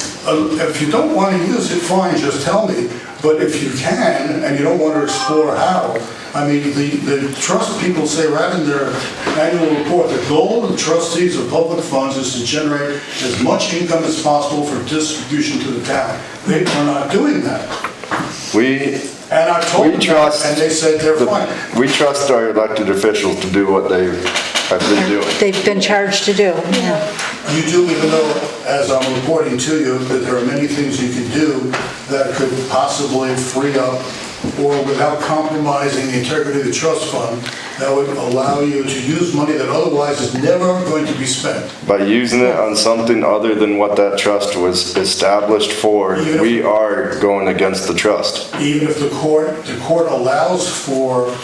if you don't want to use it, fine, just tell me. But if you can, and you don't want to explore how, I mean, the trust people say right in their annual report, the goal of the trustees of public funds is to generate as much income as possible for distribution to the town. They are not doing that. And I told them that, and they said they're fine. We trust our elected officials to do what they have been doing. They've been charged to do, yeah. You do, even though, as I'm reporting to you, that there are many things you can do that could possibly free up, or without compromising the integrity of the trust fund, that would allow you to use money that otherwise is never going to be spent. By using it on something other than what that trust was established for, we are going against the trust. Even if the court allows for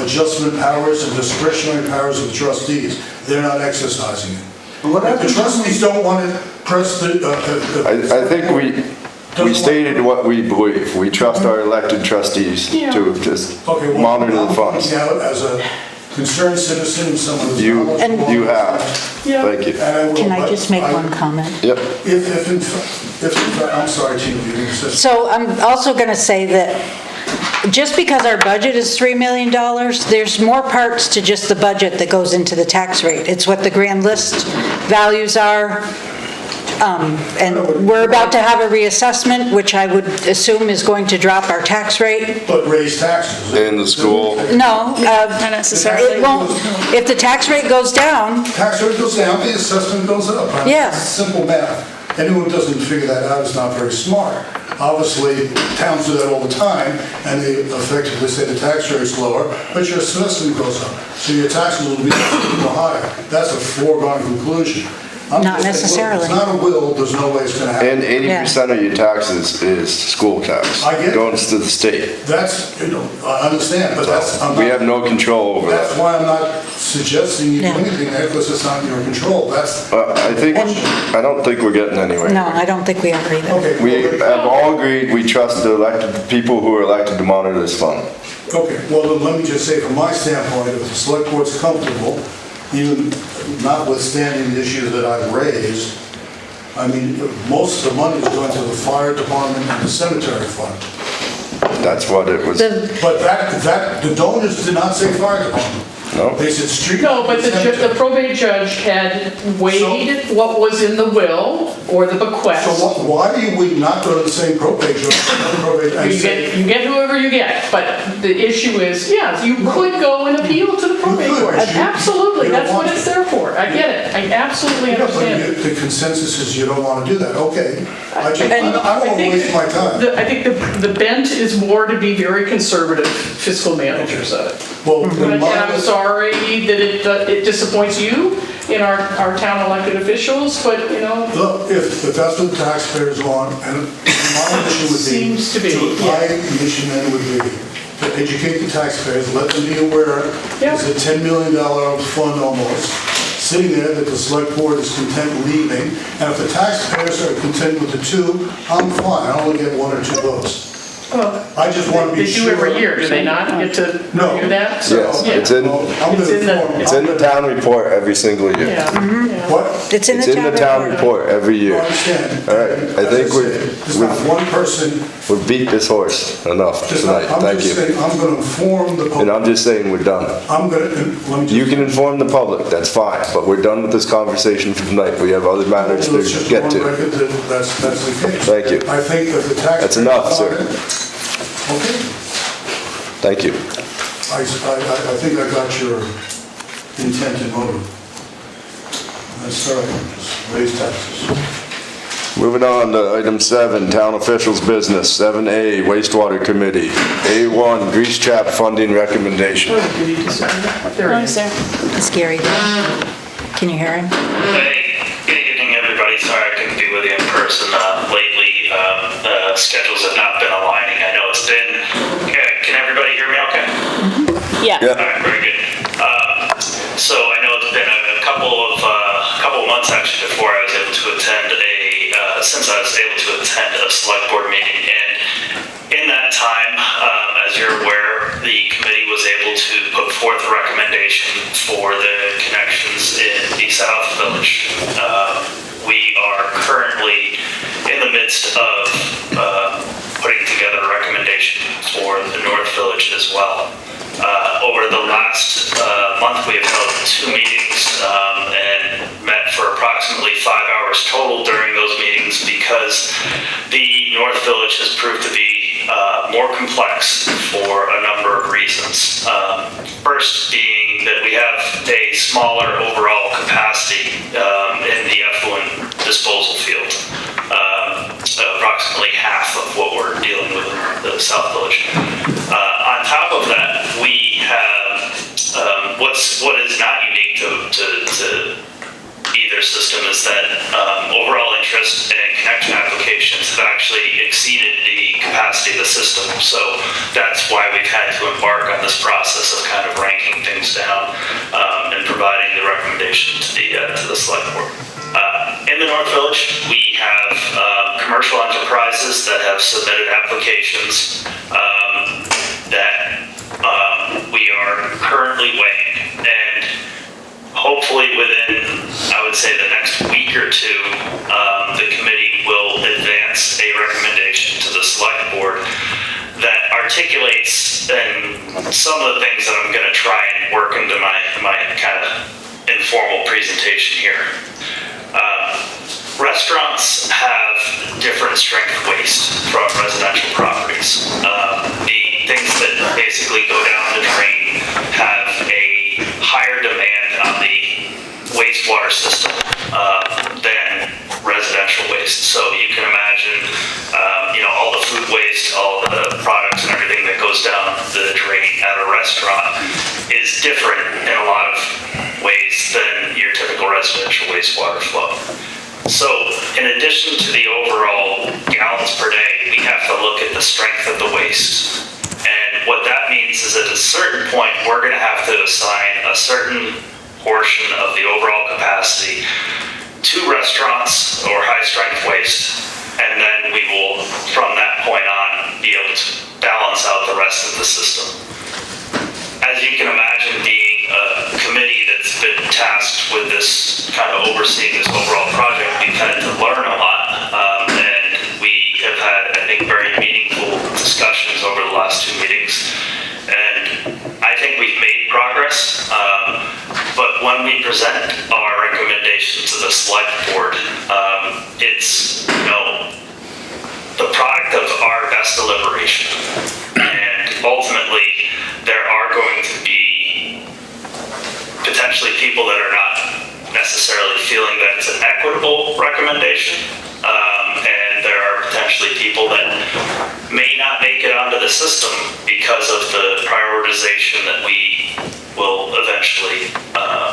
adjustment powers and discretionary powers of the trustees, they're not exercising it. If the trustees don't want to press the... I think we stated what we believe. We trust our elected trustees to just Okay, well, monitor I'm the funds. pointing out as a concerned citizen and someone who's You knowledgeable. have. Thank you. And I will, Can I but just make one comment? Yep. If in fact, I'm sorry, Tina, you insist. So I'm also going to say that just because our budget is $3 million, there's more parts to just the budget that goes into the tax rate. It's what the grand list values are. And we're about to have a reassessment, which I would assume is going to drop our tax rate. But raise taxes. In the school. No, Not necessarily. it won't. If the tax rate goes down, Tax rate goes down, the assessment goes up. I mean, Yeah. it's simple math. Anyone who doesn't figure that out is not very smart. Obviously, towns do that all the time, and they effectively say the tax rate's lower, but your assessment goes up. So your taxes will be higher. That's a foregone conclusion. I'm Not just saying, look, necessarily. If it's not a will, there's no way it's going to happen. And 80% of your taxes is school tax. I get it. Goes to the state. That's, I understand, but that's... I'm We not- have no control over That's that. why I'm not suggesting you do Yeah. anything there, because it's not in your control. That's, I don't think we're getting anywhere. no, I don't think we are either. okay. We have all agreed we trust the elected people who are elected to monitor this fund. Okay, well, then let me just say, from my standpoint, if the select board's comfortable, even notwithstanding the issues that I've raised, I mean, most of the money is going to the fire department and the cemetery fund. That's what it was. But the donors did not say fire department. No. They said street. No, but the probate judge had weighed what was in the will or the bequest. So why would you not go to the same probate judge? And say, You get whoever you get, but the issue is, yeah, you could go and appeal to the probate could, court. but you- Absolutely, you don't that's what want it's to. there for. I get it, I absolutely Yeah, understand. but the consensus is you don't want to do that, okay. I don't I want to think- waste my time. I think the bent is more to be very conservative fiscal managers of it. Well, And I'm sorry that it disappoints you in our town elected officials, but, you know, Look, if that's what the taxpayers want, and my mission would be. Seems to be, My mission then would be to educate the taxpayers, let them be aware, Yeah. there's a $10 million fund almost, sitting there that the select board is content leaving, and if the taxpayers are content with the two, I'm fine, I only get one or two votes. well, I just want to be they sure. do every year, do they not get to No. do that? Yes, Yeah. it's in, Well, I'm It's gonna in the- inform- it's in the town report every single year. Yeah, yeah. What? It's in It's the in the town report every You year. understand? All right, I think As said, there's not one person, We've beat this horse enough just not, tonight, I'm thank just you. saying, I'm gonna inform the And public. I'm just saying we're done. I'm gonna, let me just. You can inform the public, that's fine, but we're done with this conversation for tonight. We have other matters Let's to just get go on to. record that That's the case. Thank you. I think that the tax. That's enough, sir. Okay, Thank you. I think I got your intent and motive. That's all right, just raise taxes. Moving on to item 7, town officials' business. 7A, wastewater committee. A1, grease trap funding recommendation. You need to sign that. There it is. Is Gary there? Can you hear him? Hey, good evening, everybody. Sorry I couldn't be with you in person lately. Schedules have not been aligning. I know it's been. Can everybody hear me okay? Yeah. Yeah. All right, very good. So I know it's been a couple of months actually before I was able to attend since I was able to attend a select board meeting, and in that time, as you're aware, the committee was able to put forth a recommendation for the connections in the South Village. We are currently in the midst of putting together a recommendation for the North Village as well. Over the last month, we have held 2 meetings and met for approximately 5 hours total during those meetings because the North Village has proved to be more complex for a number of reasons. First being that we have a smaller overall capacity in the effluent disposal field. Approximately half of what we're dealing with in the South Village. On top of that, we have what is not unique to either system is that overall interest and connection applications have actually exceeded the capacity of the system. So that's why we've had to embark on this process of kind of ranking things down and providing the recommendation to the select board. In the North Village, we have commercial enterprises that have submitted applications that we are currently weighing. And hopefully within, I would say, the next week or two, the committee will advance a recommendation to the select board that articulates some of the things that I'm going to try and work into my kind of informal presentation here. Restaurants have different strength waste from residential properties. The things that basically go down the drain have a higher demand on the wastewater system than residential waste. So you can imagine, all the food waste, all the products and everything that goes down the drain at a restaurant is different in a lot of ways than your typical residential wastewater flow. So in addition to the overall gallons per day, we have to look at the strength of the waste. And what that means is at a certain point, we're going to have to assign a certain portion of the overall capacity to restaurants or high-strength waste. And then we will, from that point on, be able to balance out the rest of the system. As you can imagine, being a committee that's been tasked with this, kind of overseeing this overall project, we've had to learn a lot. And we have had, I think, very meaningful discussions over the present our recommendation to the select board. It's, the product of our best deliberation. And ultimately, there are going to be potentially people that are not necessarily feeling that it's an equitable recommendation. And there are potentially people that may not make it onto the system because of the prioritization that we will eventually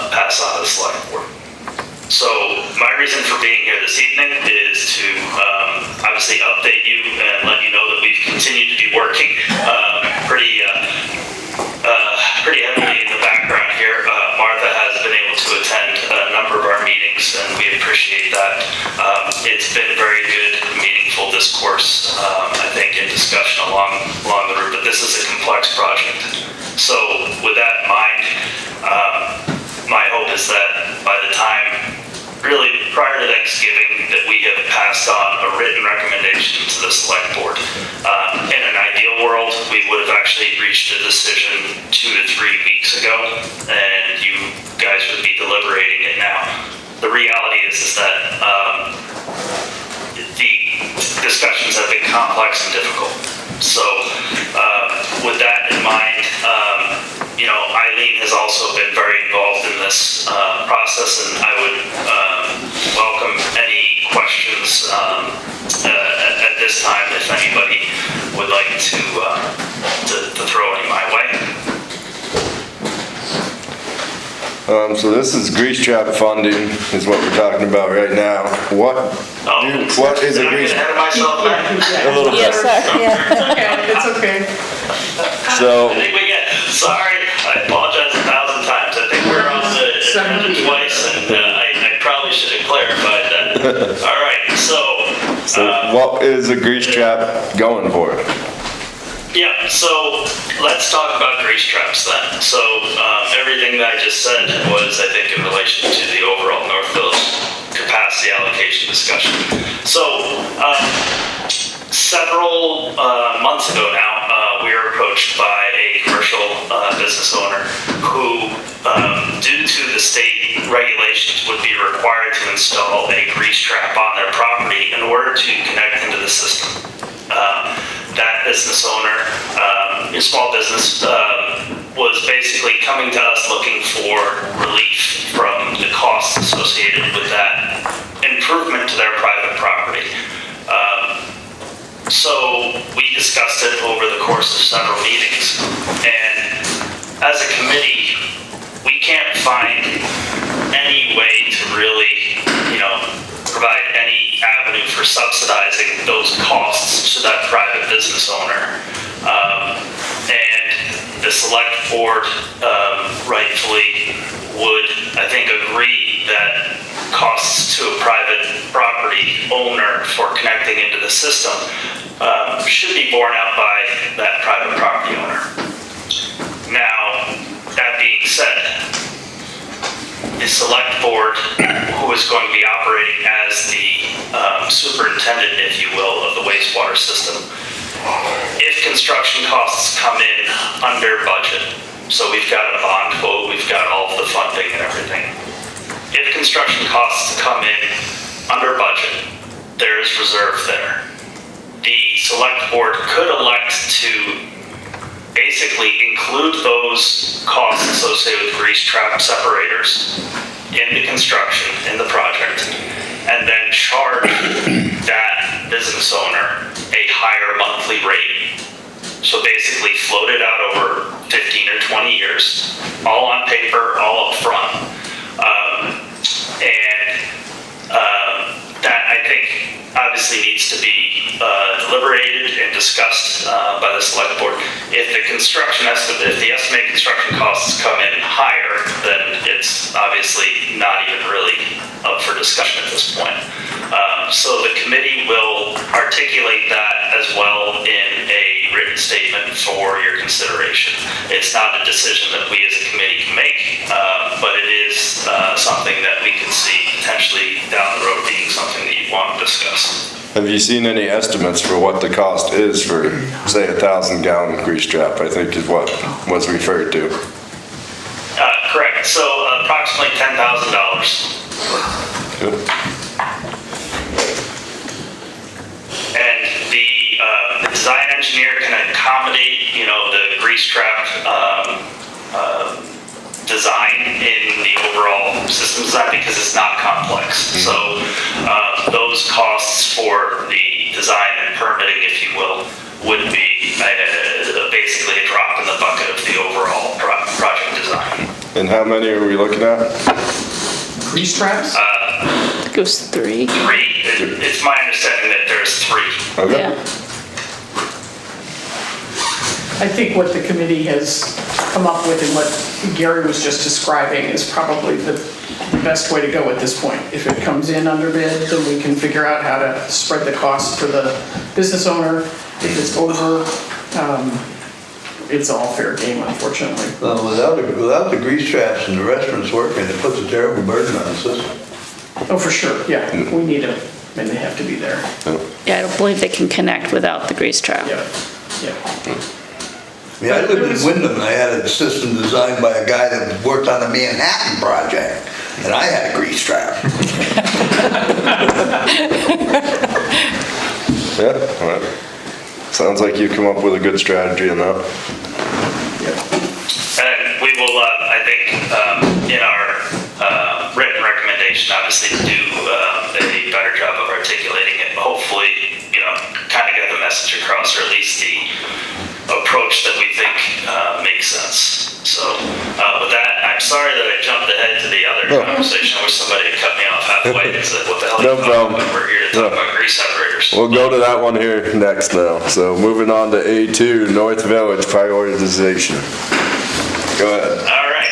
pass on to the select board. So my reason for being here this evening is to obviously update you and let you know that we've continued to be working pretty heavily in the background here. Martha has been able to attend a number of our meetings, and we appreciate that. It's been very good, meaningful discourse, I think, in discussion along the route, but this is a complex project. So with that in mind, my hope is that by the time, really prior to Thanksgiving, that we have passed on a written recommendation to the select board. In an ideal world, we would have actually reached a decision 2 to 3 weeks ago, and you guys would be deliberating it now. The reality is that the discussions have been complex and difficult. So with that in mind, Eileen has also been very involved in this process, and I would welcome any questions at this time if anybody would like to throw any my way. So this is grease trap funding is what we're talking about right now. What is a grease? Ahead of myself there? A little bit. Yes, sir, yeah. It's okay. So, I think we get, sorry, I apologize 1,000 times. I think we're on the agenda twice, and I probably should have clarified that. All right, so what is a grease trap going for? yeah, so let's talk about grease traps then. So everything that I just said was, I think, in relation to the overall North Village capacity allocation discussion. So several months ago now, we were approached by a commercial business owner who, due to the state regulations, would be required to install a grease trap on their property in order to connect into the system. That business owner, a small business, was basically coming to us looking for relief from the costs associated with that improvement to their private property. So we discussed it over the course of several meetings, and as a committee, we can't find any way to really, provide any avenue for subsidizing those costs to that private business owner. And the select board rightfully would, I think, agree that costs to a private property owner for connecting into the system should be borne out by that private property owner. Now, that being said, the select board, who is going to be operating as the superintendent, if you will, of the wastewater system, if construction costs come in under budget, so we've got a bond quote, we've got all of the funding and everything. If construction costs come in under budget, there is reserve there. The select board could elect to basically include those costs associated with grease trap separators in the construction, in the project, and then charge that business owner a higher monthly rate. So basically float it out over 15 or 20 years, all on paper, all up front. That, I think, obviously needs to be deliberated and discussed by the select board. If the estimated construction costs come in higher, then it's obviously not even really up for discussion at this point. So the committee will articulate that as well in a written statement for your consideration. It's not a decision that we as a committee can make, but it is something that we can see potentially down the road being something that you want to discuss. Have you seen any estimates for what the cost is for, say, 1,000-gallon grease trap, I think is what was referred to? Correct. So approximately approximately $10,000. Good. And the design engineer can accommodate, the grease trap design in the overall system design because it's not complex. So those costs for the design and permitting, if you will, would be basically a drop in the bucket of the overall project design. And how many are we looking at? Grease traps? It goes 3. 3. It's my understanding that there's 3. Okay. Yeah. I think what the committee has come up with and what Gary was just describing is probably the best way to go at this point. If it comes in under bid, then we can figure out how to spread the cost for the business owner. If it's over, it's all fair game, unfortunately. Well, without the grease traps and the restaurants working, it puts a terrible burden on the system. Oh, for sure, yeah, we need them, and they have to be there. Yeah, I don't believe they can connect without the grease trap. Yeah. Yeah, I lived in Wyndham, and I had a system designed by a guy that worked on the Manhattan Project, and I had a grease trap. Yeah, all right. Sounds like you come up with a good strategy in that. And we will, I think, in our written recommendation, obviously do a better job of articulating it. Hopefully, kind of get the message across, or at least the approach that we think makes sense. So with that, I'm sorry that I jumped ahead to the other conversation. I wish somebody had cut me off halfway and said, what the hell are you talking about? We're here to talk about grease separators. We'll go to that one here next now. So moving on to A2, North Village prioritization. Go ahead. All right.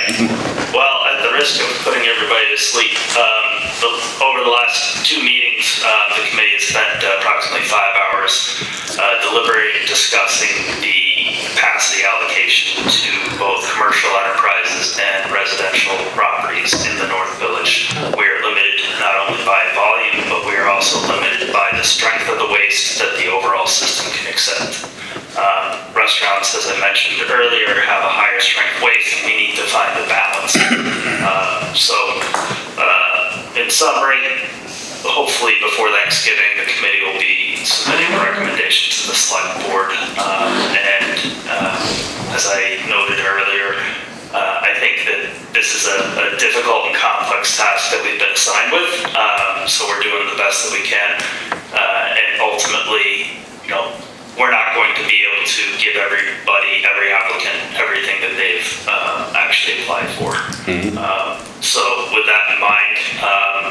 Well, at the risk of putting everybody to sleep, over the last 2 meetings, the committee has spent approximately 5 hours deliberating, discussing the capacity allocation to both commercial enterprises and residential properties in the North Village. We are limited not only by volume, but we are also limited by the strength of the waste that the overall system can accept. Restaurants, as I mentioned earlier, have a higher strength waste. We need to find a balance. In summary, hopefully before Thanksgiving, the committee will be submitting a recommendation to the select board. As I noted earlier, I think that this is a difficult and complex task that we've been assigned with. So we're doing the best that we can. And ultimately, we're not going to be able to give every applicant, everything that they've actually applied for. So with that in mind,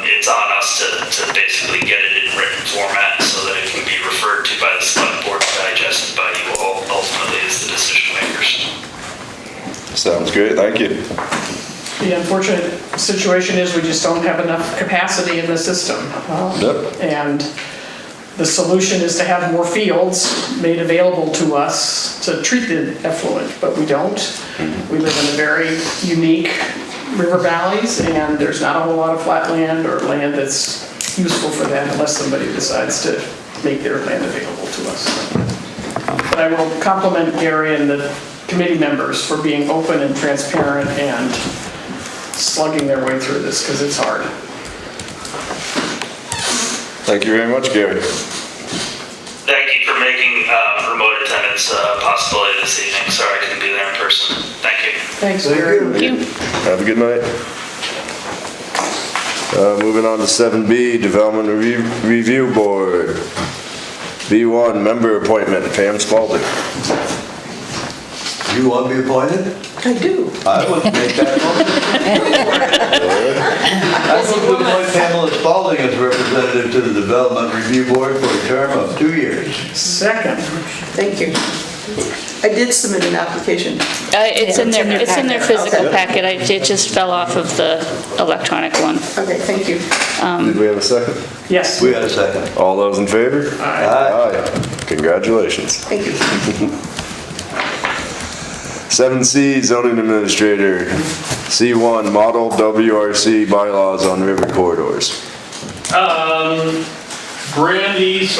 it's on us to basically get it in written format so that it can be referred to by the select board, digested by you all, ultimately as the decision makers. Sounds great, thank you. The unfortunate situation is we just don't have enough capacity in the system. And the solution is to have more fields made available to us to treat the effluent, but we don't. We live in a very unique river valleys, and there's not a whole lot of flat land or land that's useful for that unless somebody decides to make their land available to us. But I will compliment Gary and the committee members for being open and transparent and slugging their way through this, because it's hard. Thank you very much, Gary. Thank you for making remote attendance a possibility this evening. Sorry I couldn't be there in person. Thank you. Thanks, Gary. Thank you. Have a good night. Moving on to 7B, Development Review Board. B1, member appointment, Pam Spalding. You want to be appointed? I do. I would make that motion. I would appoint Pamela Spalding as representative to the Development Review Board for a term of 2 years. Second. Thank you. I did submit an application. It's in their physical packet. It just fell off of the electronic one. Okay, thank you. Did we have a second? Yes. We had a second. All those in favor? Aye. Aye. Congratulations. Thank you. 7C, zoning administrator. C1, model WRC bylaws on river corridors. Brandy's,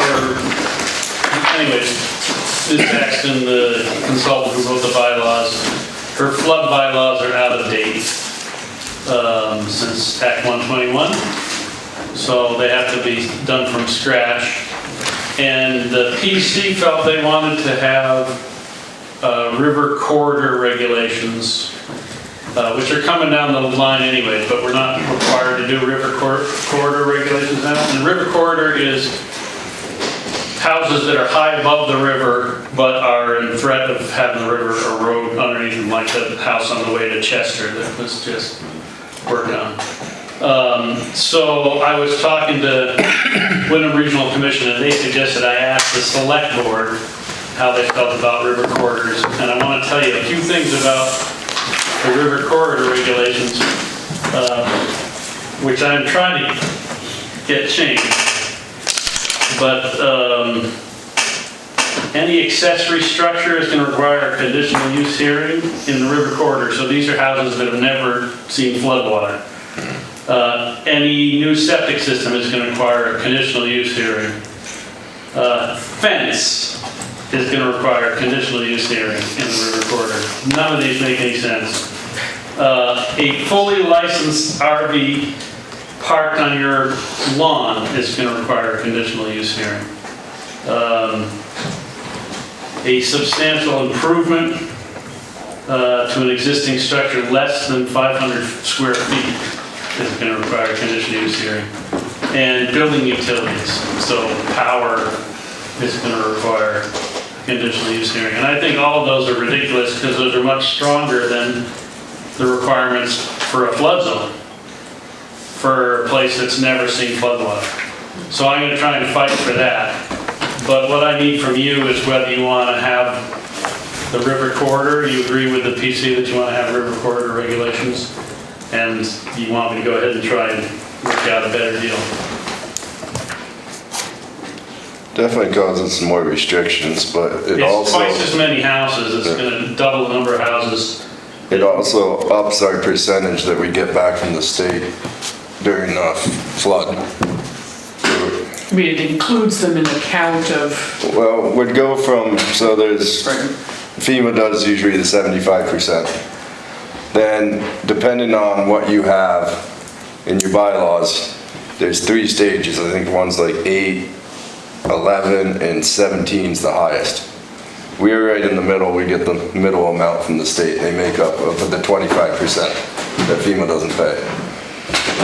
anyways, Ms. Paxton, the consultant who wrote the bylaws, her flood bylaws are out of date. since Act 121. So they have to be done from scratch. And the PC felt they wanted to have river corridor regulations, which are coming down the line anyway, but we're not required to do river corridor regulations now. And the river corridor is houses that are high above the river, but are in threat of having the river erode underneath them, like the house on the way to Chester that was just worked on. So I was talking to Wyndham Regional Commission, and they suggested I ask the select board how they felt about river corridors. And I want to tell you a few things about the river corridor regulations, which I'm trying to get changed. But any accessory structure is going to require a conditional use hearing in the river corridor. So these are houses that have never seen floodwater. Any new septic system is going to require a conditional use hearing. Fence is going to require a conditional use hearing in the river corridor. None of these make any sense. A fully licensed RV parked on your lawn is going to require a conditional use hearing. A substantial improvement to an existing structure less than 500 square feet is going to require a conditional use hearing. And building utilities, so power is going to require a conditional use hearing. And I think all of those are ridiculous because those are much stronger than the requirements for a flood zone for a place that's never seen floodwater. So I'm going to try and fight for that. But what I need from you is whether you want to have the river corridor, you agree with the PC that you want to have river corridor regulations, and you want me to go ahead and try and work out a better deal. Definitely causes some more restrictions, but it It's also... twice as many houses, it's going to double the number of houses. It also ups our percentage that we get back from the state during the flood. I mean, it includes them in the count of, Well, would go from, so there's, FEMA does usually the 75%. Then, depending on what you have in your bylaws, there's 3 stages. I think one's like 8, 11, and 17 is the highest. We're right in the middle. We get the middle amount from the state. They make up of the 25% that FEMA doesn't pay.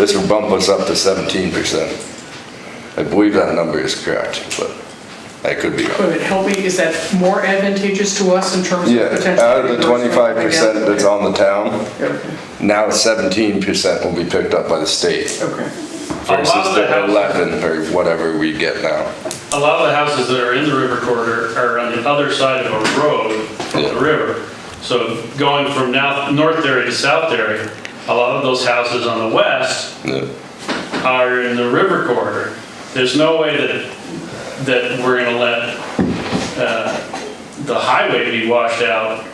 This will bump us up to 17%. I believe that number is correct, but I could be wrong. would it help me, is that more advantageous to us in terms of Yeah, potential? out of the 25% that's on the town, Okay, now 17% will be picked up by the state okay. versus the 11 or whatever we get now. A lot of the houses that are in the river corridor are on the other side of a road from the river. So going from North area to South area, a lot of those houses on the west are in the river corridor. There's no way that we're going to let the highway be washed out.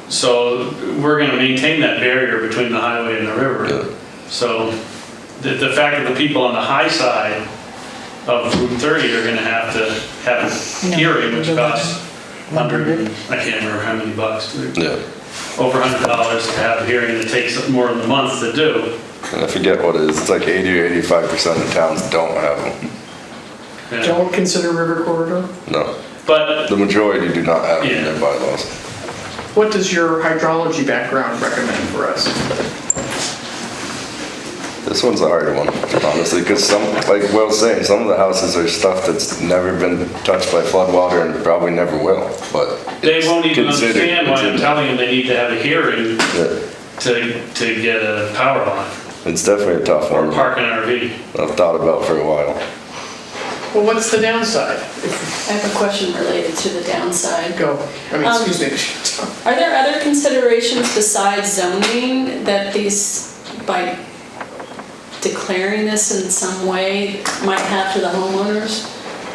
So we're going to maintain that barrier between the highway and the river. So the fact that the people on the high side of Route 30 are going to have a hearing, which costs I can't remember how many bucks. Over $100 to have a hearing that takes more than a month to do. And I forget what it is. It's like 80 or 85% of towns don't have them. Yeah. Don't consider river corridor? No. But the majority do not have it in their bylaws. What does your hydrology background recommend for us? This one's a hard one, honestly, because some, like Will's saying, some of the houses are stuff that's never been touched by floodwater and probably never will, but they won't even understand why I'm it's telling them they need to have a hearing to get a power line. It's definitely a tough one. Or park an RV. I've thought about for a while. Well, what's the downside? I have a question related to the downside. Go. I mean, excuse me. Are there other considerations besides zoning that these, by declaring this in some way, might have to the homeowners?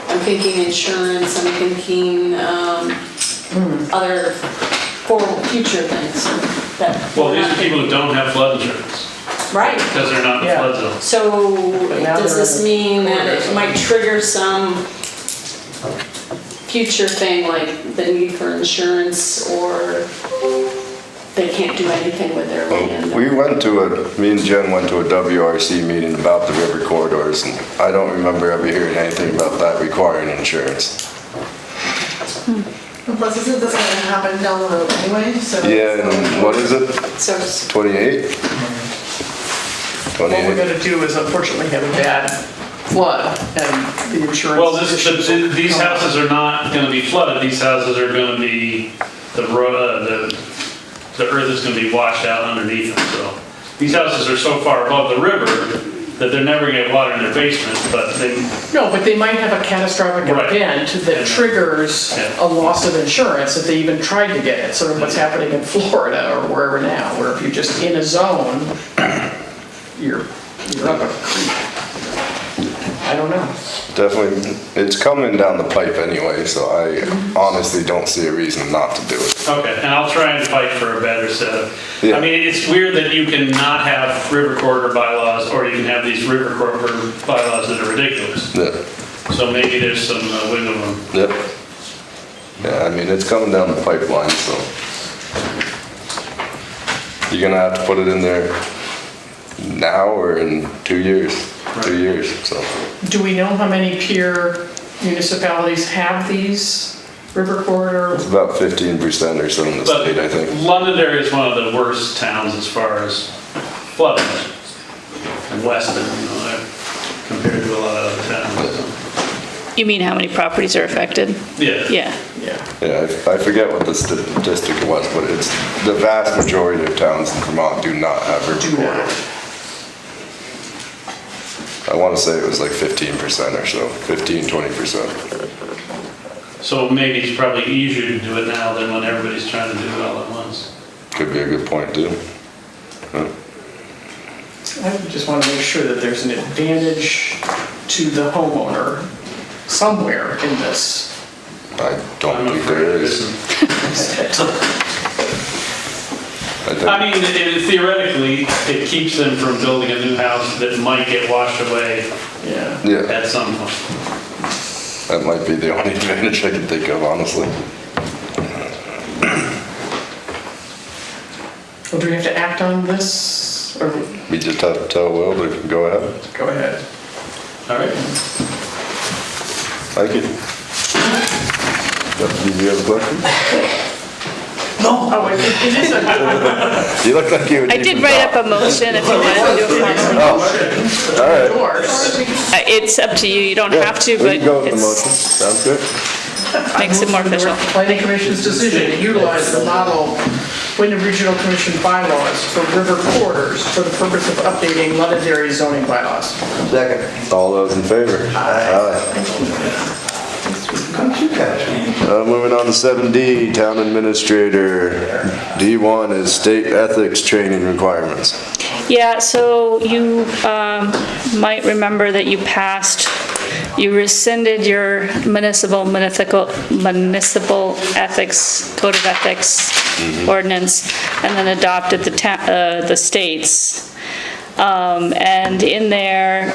I'm thinking insurance, I'm thinking other for future things. Well, these are people who don't have flood insurance. Right. Because they're not in the flood zone. So does this mean that it might trigger some future thing like the need for insurance or they can't do anything with their land. Me and Jen went to a WRC meeting about the river corridors, and I don't remember ever hearing anything about that requiring insurance. And plus, isn't this gonna happen down the road anyway, so. Yeah, and what is it, So it's 28? What we're 28. gonna do is unfortunately have a bad flood and the insurance. Well, issues these will come houses are not gonna be flooded, these houses are gonna be, the earth is gonna be washed out underneath them, so. These houses are so far above the river that they're never gonna get water in their basement, but they, No, but they might have a catastrophic Right. event that triggers Yeah. a loss of insurance if they even tried to get it. Sort of what's happening in Florida or wherever now, where if you're just in a zone, you're up a creek. I don't know. Definitely, it's coming down the pipe anyway, so I honestly don't see a reason not to do it. okay, and I'll try and fight for a better setup. Yeah. I mean, it's weird that you can not have river corridor bylaws, or you can have these river corridor bylaws that are ridiculous. Yeah, So maybe there's some wiggle room. yep. Yeah, I mean, it's coming down the pipeline, so. You're gonna have to put it in there now or in 2 years? 2 years, so. Do we know how many peer municipalities have these river corridor? It's about 15% or so in the But state, I think. Londonderry is one of the worst towns as far as flooding. And Weston, compared to a lot of other towns. You mean how many properties are affected? Yeah. Yeah. Yeah. Yeah, I forget what the statistic was, but it's, the vast majority of towns in Vermont do not have river Do corridor. not. I want to say it was like 15% or so, 15, 20%. So maybe it's probably easier to do it now than when everybody's trying to do it all at once. Could be a good point too. I just want to make sure that there's an advantage to the homeowner somewhere in this. I don't I'm think afraid there there is. isn't. I think- I mean, theoretically, it keeps them from building a new house that might get washed away Yeah. Yeah, at some point. that might be the only advantage I can think of, honestly. Well, do we have to act on this? Or We just have to tell Will to go ahead. go ahead. All right. Thank you. Do you have a question? Oh, it is a, You look like you would I need did some write thought. up a motion if you wanted to do it formally. Oh, all right. yours. It's up to you, you don't Yeah, have to, we but can go with the motion. it Sounds good. makes it more official. Planning Commission's decision to utilize the model Wyndham Regional Commission bylaws for river corridors for the purpose of updating Londonderry zoning bylaws. Second. All those in favor? Aye. Come to catch me. Moving on to 7D, Town Administrator. D1 is State Ethics Training Requirements. Yeah, so you might remember that you rescinded your municipal ethics, code of ethics ordinance, and then adopted the state's. And in there,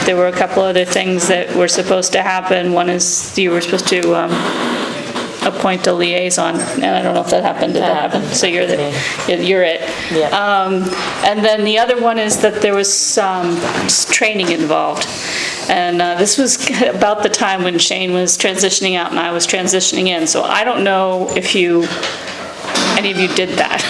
there were a couple other things that were supposed to happen. One is you were supposed to appoint a liaison, and I don't know if that happened. Did that happen? So you're it. Yeah. And then the other one is that there was some training involved. And this was about the time when Shane was transitioning out and I was transitioning in. So I don't know if any of you did that.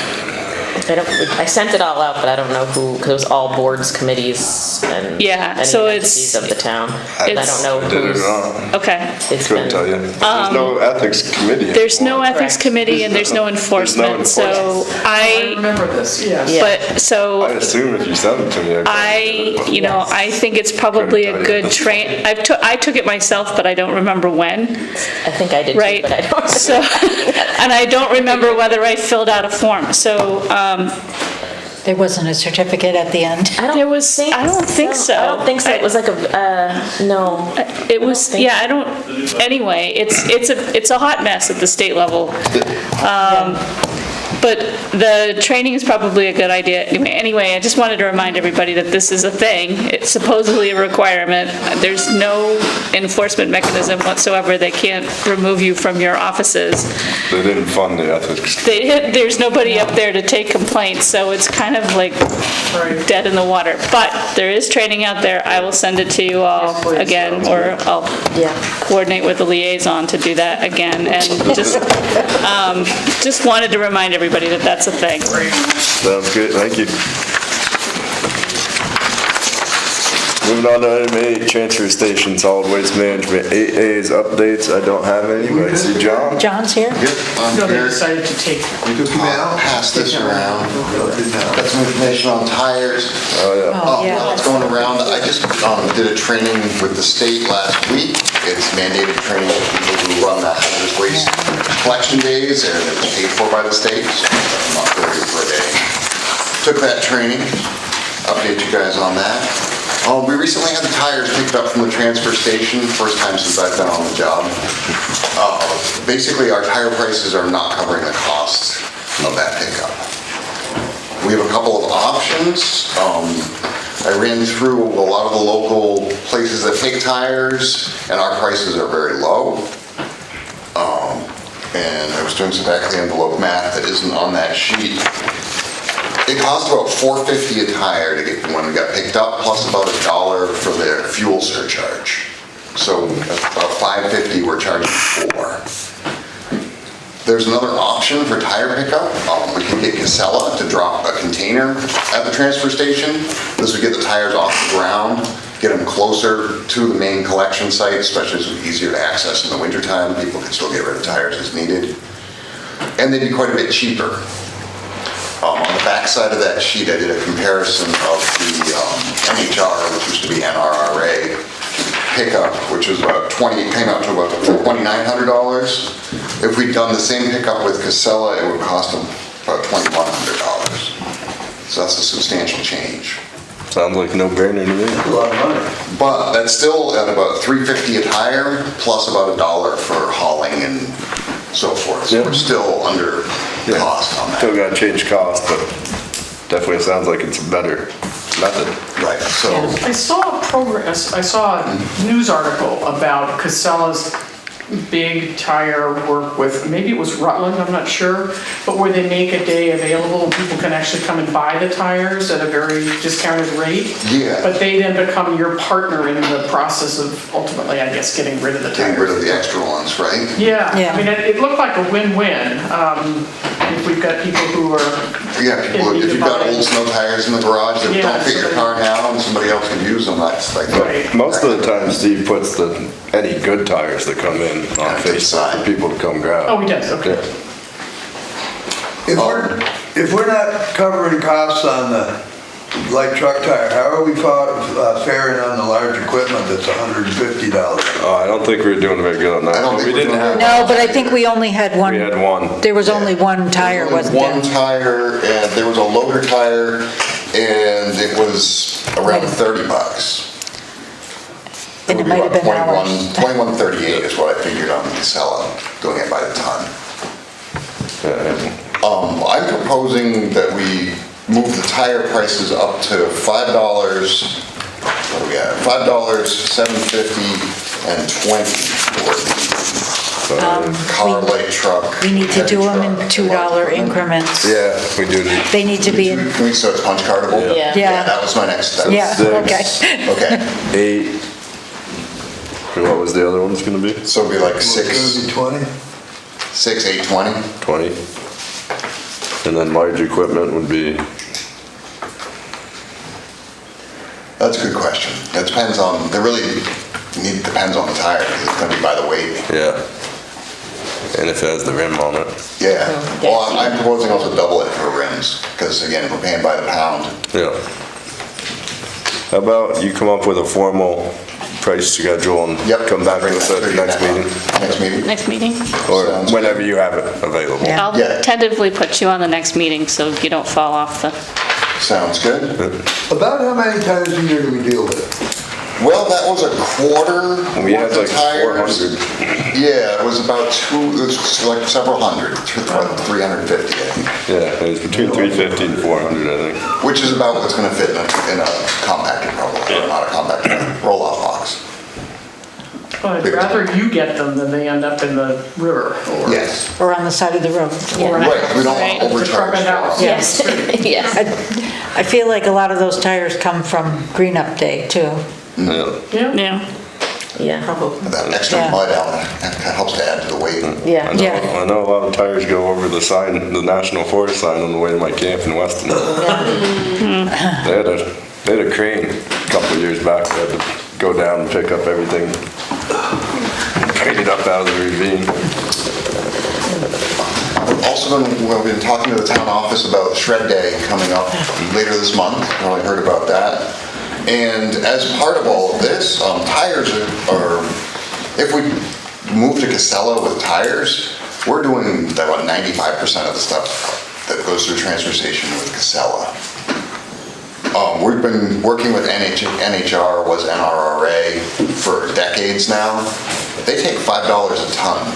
I sent it all out, but I don't know who, because it was all boards, committees, and Yeah, any so entities of the town. And I don't know Did it or who's, not? Okay. it's Couldn't been, tell you. There's no ethics committee. There's no anymore. ethics committee and there's no enforcement. So I remember this, yes. Yeah. but so I assume if you sent it to me, I think it's probably a good train. I took it myself, but I don't remember when. I think I did too, Right. but I don't. So, and I don't remember whether I filled out a form. So, There wasn't a certificate at the end. I don't there was, think I don't think so. I don't think so. It was like no. It was, think yeah, I don't, anyway, it's a hot mess at the state level. but the training is probably a good idea. Anyway, I just wanted to remind everybody that this is a thing. It's supposedly a requirement. There's no enforcement mechanism whatsoever. They can't remove you from your offices. They didn't fund the ethics. There's nobody up there to take complaints, so it's kind of like dead in the water. But there is training out there. I will send it to you all again, or I'll coordinate with the liaison to do that again. And just wanted to remind everybody that that's a thing. Sounds good, thank you. Moving on to item 8, transfer station, solid waste management. 8A is updates. I don't have any, but I see John. John's here? No, they decided to take. I'll pass this around. Got some information on tires. Oh, yeah. While it's going around, I just did a training with the state last week. It's mandated training for people who run the hazardous waste collection days, and it's paid for by the state, so I'm not $30 per day. Took that training, update you guys on that. We recently had the tires picked up from the transfer station, first time since I've been on the job. Basically, our tire prices are not covering the cost of that pickup. We have a couple of options. I ran through a lot of the local places that take tires, and our prices are very low. And I was doing some back of the envelope math that isn't on that sheet. It cost about $4.50 a tire to get when we got picked up, plus about $1 for their fuel surcharge. So about $5.50 we're charging for. There's another option for tire pickup. We can get Casella to drop a container at the transfer station. This would get the tires off the ground, get them closer to the main collection site, especially as it's easier to access in the wintertime. People can still get rid of tires as needed. And they'd be quite a bit cheaper. On the back side of that sheet, I did a comparison of the NHR, which used to be NRRA, pickup, which was about came out to about $2,900. If we'd done the same pickup with Casella, it would cost them about $2,100. So that's a substantial change. Sounds like no brainer to me. A lot of money. But that's still at about $3.50 a tire, plus about $1 for hauling and so forth. So we're still under cost on that. Still gotta change cost, but definitely sounds like it's a better method. Right, so. I saw a news article about Casella's big tire work with, maybe it was Rutland, I'm not sure, but where they make a day available and people can actually come and buy the tires at a very discounted rate. Yeah. But they then become your partner in the process of ultimately, I guess, getting rid of the tires. Getting rid of the extra ones, right? Yeah, I mean, it looked like a win-win. If we've got people who are. Yeah, people, if you've got old snow tires in the garage that don't fit your car now and somebody else can use them, that's like. Most of the time Steve puts any good tires that come in on Facebook for people to come grab. Oh, he does, okay. If we're not covering costs on the light truck tire, how are we faring on the large equipment that's $150? Oh, I don't think we were doing very good on that. We didn't have. No, but I think we only had one. We had one. There was only one tire, wasn't there? One tire, and there was a loader tire, and it was around $30. And it might have been ours. $21.38 is what I figured on Casella, doing it by the ton. I'm proposing that we move the tire prices up to $5, what do we got? $5, $7.50, and $20 for the car, light truck. We need to do them in $2 increments. Yeah, we do. They need to be in. So it's punch cardable? Yeah. That was my next step. Yeah, okay. Okay. 8. What was the other one's gonna be? So it'd be like 6. It's gonna be 20? 6, 8, 20. 20. And then large equipment would be. That's a good question. It depends on, depends on the tire, because it's gonna be by the weight. Yeah. And if it has the rim on it. Yeah. Well, I'm proposing also double it for rims, because again, we're paying by the pound. Yeah. How about you come up with a formal price schedule and come back to us at the next meeting? Next meeting? Next meeting? Or whenever you have it available. I'll tentatively put you on the next meeting so you don't fall off the. Sounds good. About how many tires a year do we deal with? Well, that was a quarter We had worth of like tires. 400. Yeah, it was about it was like several hundred, about 350, I think. Yeah, it was between 350 and 400, I think. Which is about what's gonna fit in a compactor probably, or not a compactor, roll-off box. Well, I'd rather you get them than they end up in the river or. Yes. Or on the side of the road. Right, we don't want to overcharge. Department house. Yes, yes. I feel like a lot of those tires come from Green Up Day too. Yeah. Yeah. Yeah. That extra Yeah. mud element, that kind of helps to add to the weight. Yeah. Yeah. I know a lot of tires go over the sign, the National Forest sign on the way to my camp in Weston. They had a crane a couple of years back. They had to go down and pick up everything, crane it up out of the ravine. Also, we've been talking to the town office about Shred Day coming up later this month. Probably heard about that. And as part of all of this, tires are, if we move to Casella with tires, we're doing about 95% of the stuff that goes through transfer station with Casella. We've been working with NHR, was NRRA, for decades now. They take $5 a ton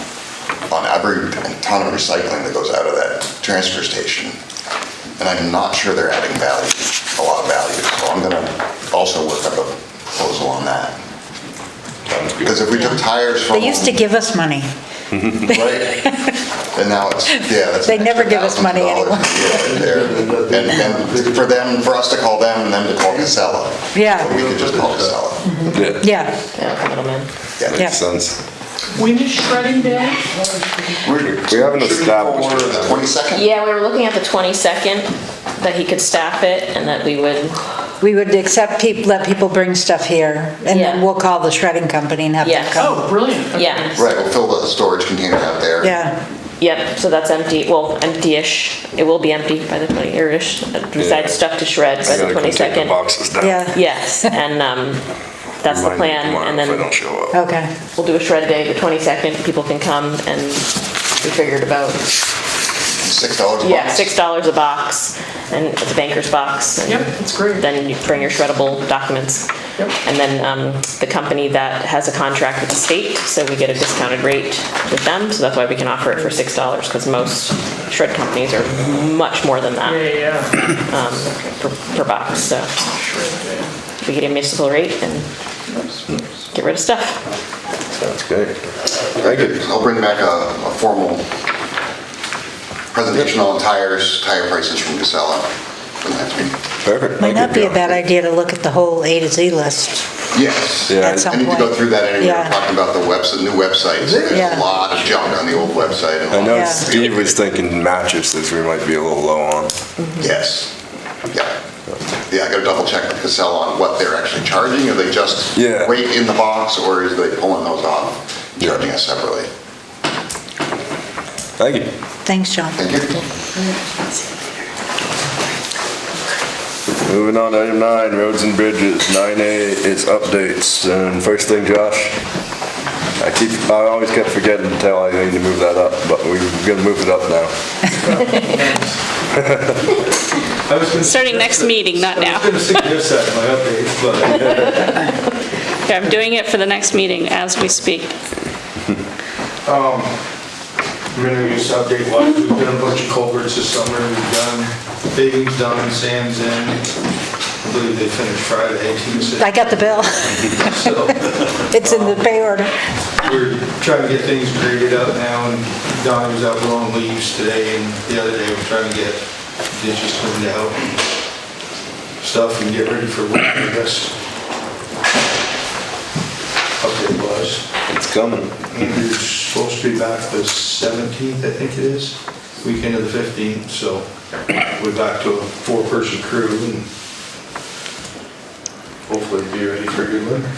on every ton of recycling that goes out of that transfer station. And I'm not sure they're adding value, a lot of value. So I'm gonna also work up a proposal on that. Because if we took tires from. They used to give us money. Right. And now it's, yeah, that's. They never give us money anymore. And for them, for us to call them and them to call Casella. Yeah. But we could just call Casella. Yeah. Yeah. Yeah, middleman. Yeah. Makes sense. When is shredding day? We haven't established it. The 22nd? Yeah, we were looking at the 22nd, that he could staff it and that we would, We would accept people, let people bring stuff here, and then Yeah. we'll call the shredding company and have them Yes. come. Oh, brilliant. Okay. yeah. Right, we'll fill the storage container out there. Yeah. Yep, so that's empty, well, empty-ish. It will be empty by the 20-ish, besides stuff to shred by I the gotta go take the 22nd. boxes down. Yeah. Yes, and that's the Remind me plan, tomorrow and if I then don't show up. Okay. we'll do a shred day the 22nd. People can come and we figured about, $6 a box? yeah, $6 a box, and it's a banker's box. and Yep, that's great. Then you bring your shreddable documents. Yep. And then the company that has a contract with the state, so we get a discounted rate with them, so that's why we can offer it for $6, because most shred companies are much more than that Yeah. per box, so we get a municipal rate and get rid of stuff. Sounds great. Thank you. I'll bring back a formal presentation on tires, tire prices from Casella for the next meeting. Perfect. Might Thank not be you. a bad idea to look at the whole A to Z list. Yes. Yeah, At some I need to go point. through that anyway. Yeah. We're talking about the website, new websites. There's Yeah. a lot of junk on the old website. and a I lot know of- Yeah. Steve was thinking mattresses we might be a little low on. Yes. Yeah. Yeah, I gotta double check with Casella on what they're actually charging. Are they just Yeah. weight in the box, or is they pulling those off, charging us separately? Thank you. Thanks, John. Thank you. Moving on to item 9, roads and bridges. 9A is updates. And first thing, Josh, I always kept forgetting to tell I need to move that up, but we're gonna move it up now. Starting next meeting, not now. I was going to suggest that in my update, but Okay, I'm doing it for the next meeting as we speak. I'm going to just update wise. We've done a bunch of culverts this summer. We've done paving's done, sand's in. I believe they finished Friday. I got the bill. So It's in the pay order. we're trying to get things graded up now, and Donnie was out blowing leaves today, and the other day we're trying to get ditches cleaned out and stuff and get ready for winter, I guess. Update was. It's coming. Andrew's supposed to be back the 17th, I think it is, weekend of the 15th, so we're back to a 4-person crew and hopefully be ready for a good winter.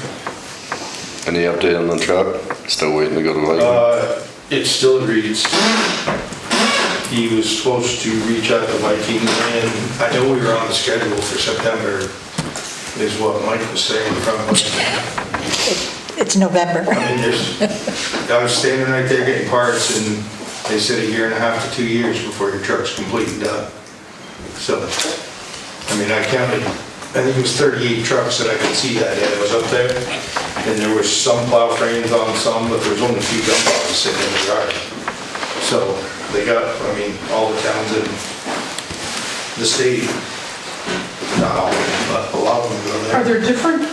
Any update on the truck? Still waiting to go to Viking? It still reads. He was supposed to reach out to Viking, and I know we were on the schedule for September, is what Mike was saying from us. It's November. I mean, I was standing right there getting parts, and they said 1.5 to 2 years before your truck's complete and done. So, I mean, I counted I think it was 38 trucks that I could see that day I was up there. And there was some plow frames on some, but there was only a few dump boxes sitting in the yard. So they got, I mean, all the towns in the state, not all of them, but a lot of them go there. Are there different,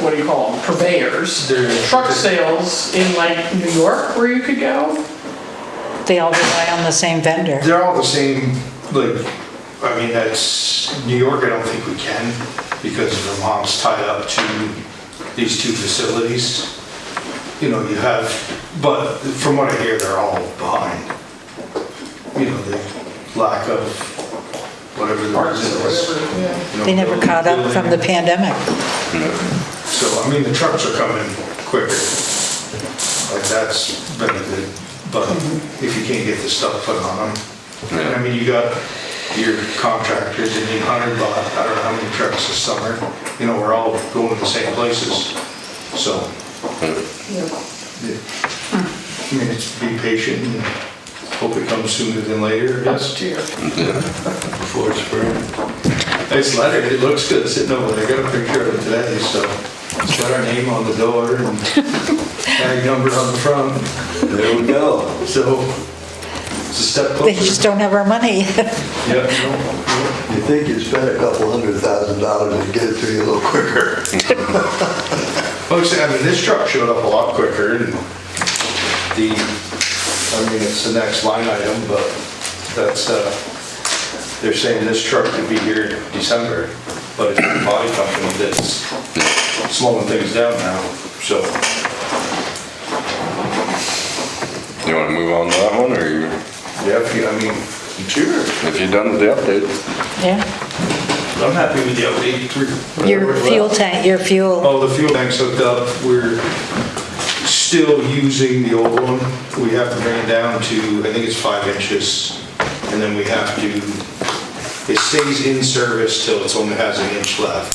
what do you call them, purveyors? Truck sales in like New York where you could go? They all rely on the same vendor. They're all the same, like, I mean, that's, New York, I don't think we can, because Vermont's tied up to these two facilities. You know, you have, but from what I hear, they're all behind. You know, the lack of whatever the reason is. You know, They never caught up from the pandemic. So, I mean, the trucks are coming quicker. Like, that's been a good, but if you can't get the stuff put on them. And I mean, you got your contractors, and you 100 bought, I don't know how many trucks this summer. You know, we're all going to the same places, so. I mean, it's be patient and hope it comes sooner than later, I guess. Before spring. Nice letter, it looks good sitting over there. I got a picture of it today, so it's got our name on the door and tag number on the front. There we go. So it's a step They closer. just don't have our money. Yeah, no, You think you'd spend a couple $100,000 and get it to you a little quicker? Well, I mean, this truck showed up a lot quicker and the, I mean, it's the next line item, but that's, they're saying this truck could be here in December, but it's the body company that's slowing things down now, so. You wanna move on to that one, or you, Yeah, I mean, sure. if you're done with the update? Yeah. I'm happy with the update. Your fuel tank, your fuel, Oh, the fuel tank's hooked up. We're still using the old one. We have to bring it down to, I think it's 5 inches. And then we have to, it stays in service till it only has an inch left.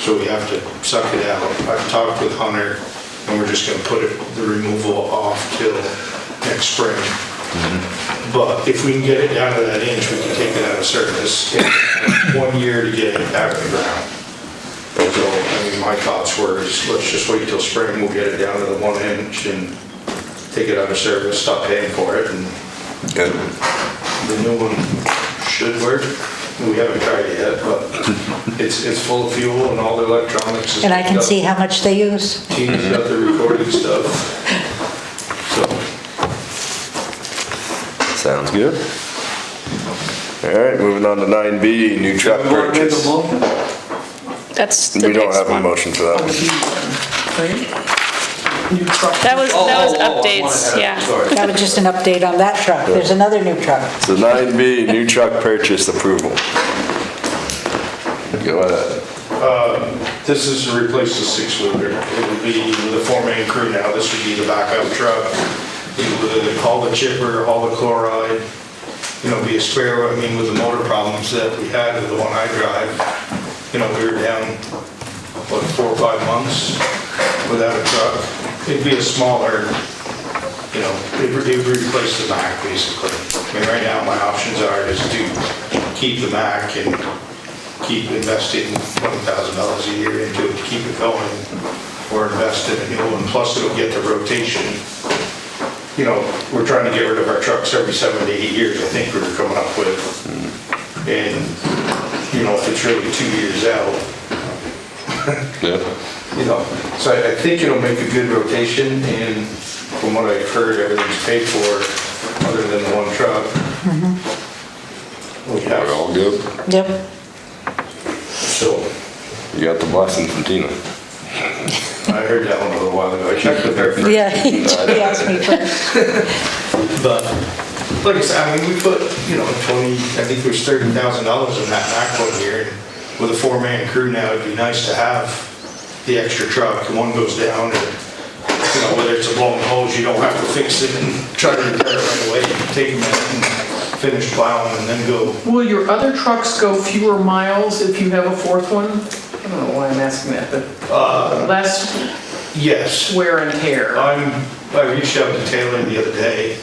So we have to suck it out. I've talked with Hunter and we're just gonna put it, the removal off till next spring. But if we can get it down to that inch, we can take it out of service. It takes 1 year to get it out of the ground. So, I mean, my thoughts were, is let's just wait till spring, we'll get it down to the 1 inch and take it out of service, stop paying for it, and Good. the new one should work. We haven't tried it yet, but it's full of fuel and all the electronics. is and I can hooked up. see how much they use. Tina's got the recording stuff. So, Sounds good. All right, moving on to 9B, new truck purchase. That's the We don't next have a one. motion for that one. New truck. That was updates, yeah. That was just an update on that truck. There's another new truck. So 9B, new truck purchase approval. Go ahead. this is to replace the 6-wheeler. It would be with a 4-man crew now. This would be the backup truck. It would haul the chipper, haul the chloride, you know, be a spare. I mean, with the motor problems that we had with the one I drive, you know, we were down, what, 4 or 5 months without a truck. It'd be a smaller, you know, it would replace the Mack, basically. I mean, right now, my options are is to keep the Mack and keep investing $20,000 a year into it to keep it going, or invest in a new one, plus it'll get the rotation. You know, we're trying to get rid of our trucks every 7 to 8 years, I think we were coming up with. And, you know, if it's really 2 years out, Yeah. you know, so I think it'll make a good rotation, and from what I've heard, everything's paid for, other than the one truck. We have, We're all good. Yep. so, You got the blessing from Tina. I heard that one a little while ago, I checked with her first. Yeah, he asked me first. But, like I said, I mean, we put, you know, I think there's $30,000 in that Mack one year, and with a 4-man crew now, it'd be nice to have the extra truck, and one goes down, and, you know, whether it's a blown hose, you don't have to fix it and try to repair it right away. You can take them in and finish plowing and then go. Will your other trucks go fewer miles if you have a 4th one? I don't know why I'm asking that, but less Yes. wear and tear. I reached out to Taylor the other day,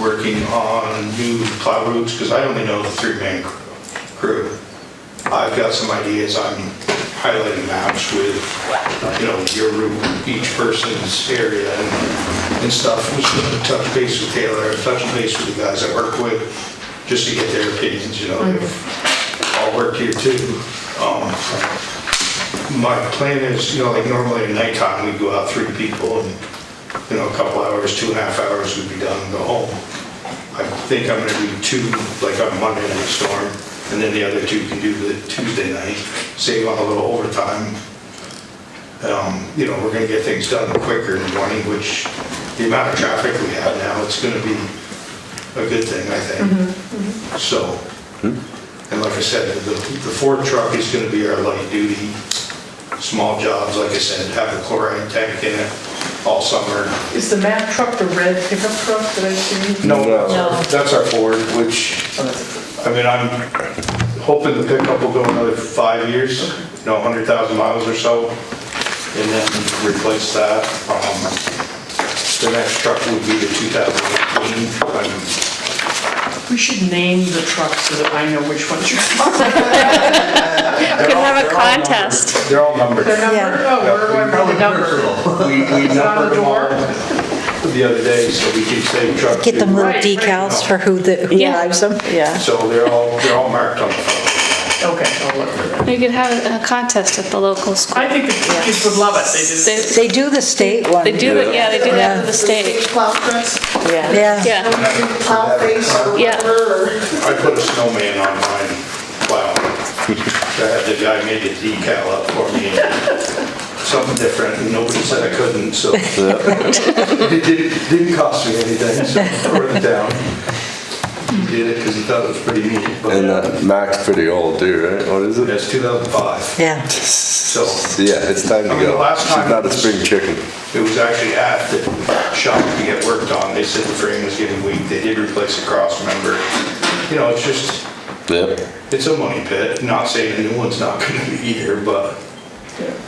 working on new plow routes, because I only know the 3-man crew. I've got some ideas, I'm highlighting maps with, your route, each person's area and stuff. Was gonna touch base with Taylor, touch base with the guys I work with, just to get their opinions, they've all worked here too. My plan is, like normally at nighttime, we'd go out 3 people and, a couple hours, 2.5 hours, we'd be done and go home. I think I'm gonna do 2, like on Monday night storm, and then the other 2 can do the Tuesday night, save on a little overtime. We're gonna get things done quicker in the morning, which the amount of traffic we have now, it's gonna be a good thing, I think. So, and like I said, the Ford truck is gonna be our light duty, small jobs, like I said, have a chloride tank in it all summer. Is the Mack truck the red pickup truck that I've seen? No, that's our Ford, which, I'm hoping the pickup will go another 5 years, 100,000 miles or so, and then replace that. The next truck would be the 2018. We should name the truck so that I know which ones you're talking about. We can have a contest. They're all numbered. They're numbered? Oh, where do I put the number? We Is it on the numbered them all door? the other day, so we can say truck. Get them little Right, decals for who drives them. Yeah. So they're all marked on the front. Okay, I'll look for that. We could have a contest at the local school. I think the kids would love it. They do the state one. They do it, yeah, they do that for the state. Plow trucks, Yeah. Yeah. Yeah, plow face or Yeah. whatever, or I put a snowman on mine. Wow. I had the guy make a decal up for me. Something different, and nobody said I couldn't, so. It didn't cost me anything, so I wrote it down. He did it because he thought it was pretty neat. But And that Mac's pretty old too, right? What is it? it's 2005. Yeah. So Yeah, it's time to I mean, go. the last She's time not a it was- spring chicken. it was actually at the shop to get worked on. They said the frame was getting weak. They did replace the cross member. It's just, Yep. it's a money pit. Not saying the new one's not going to be either, but,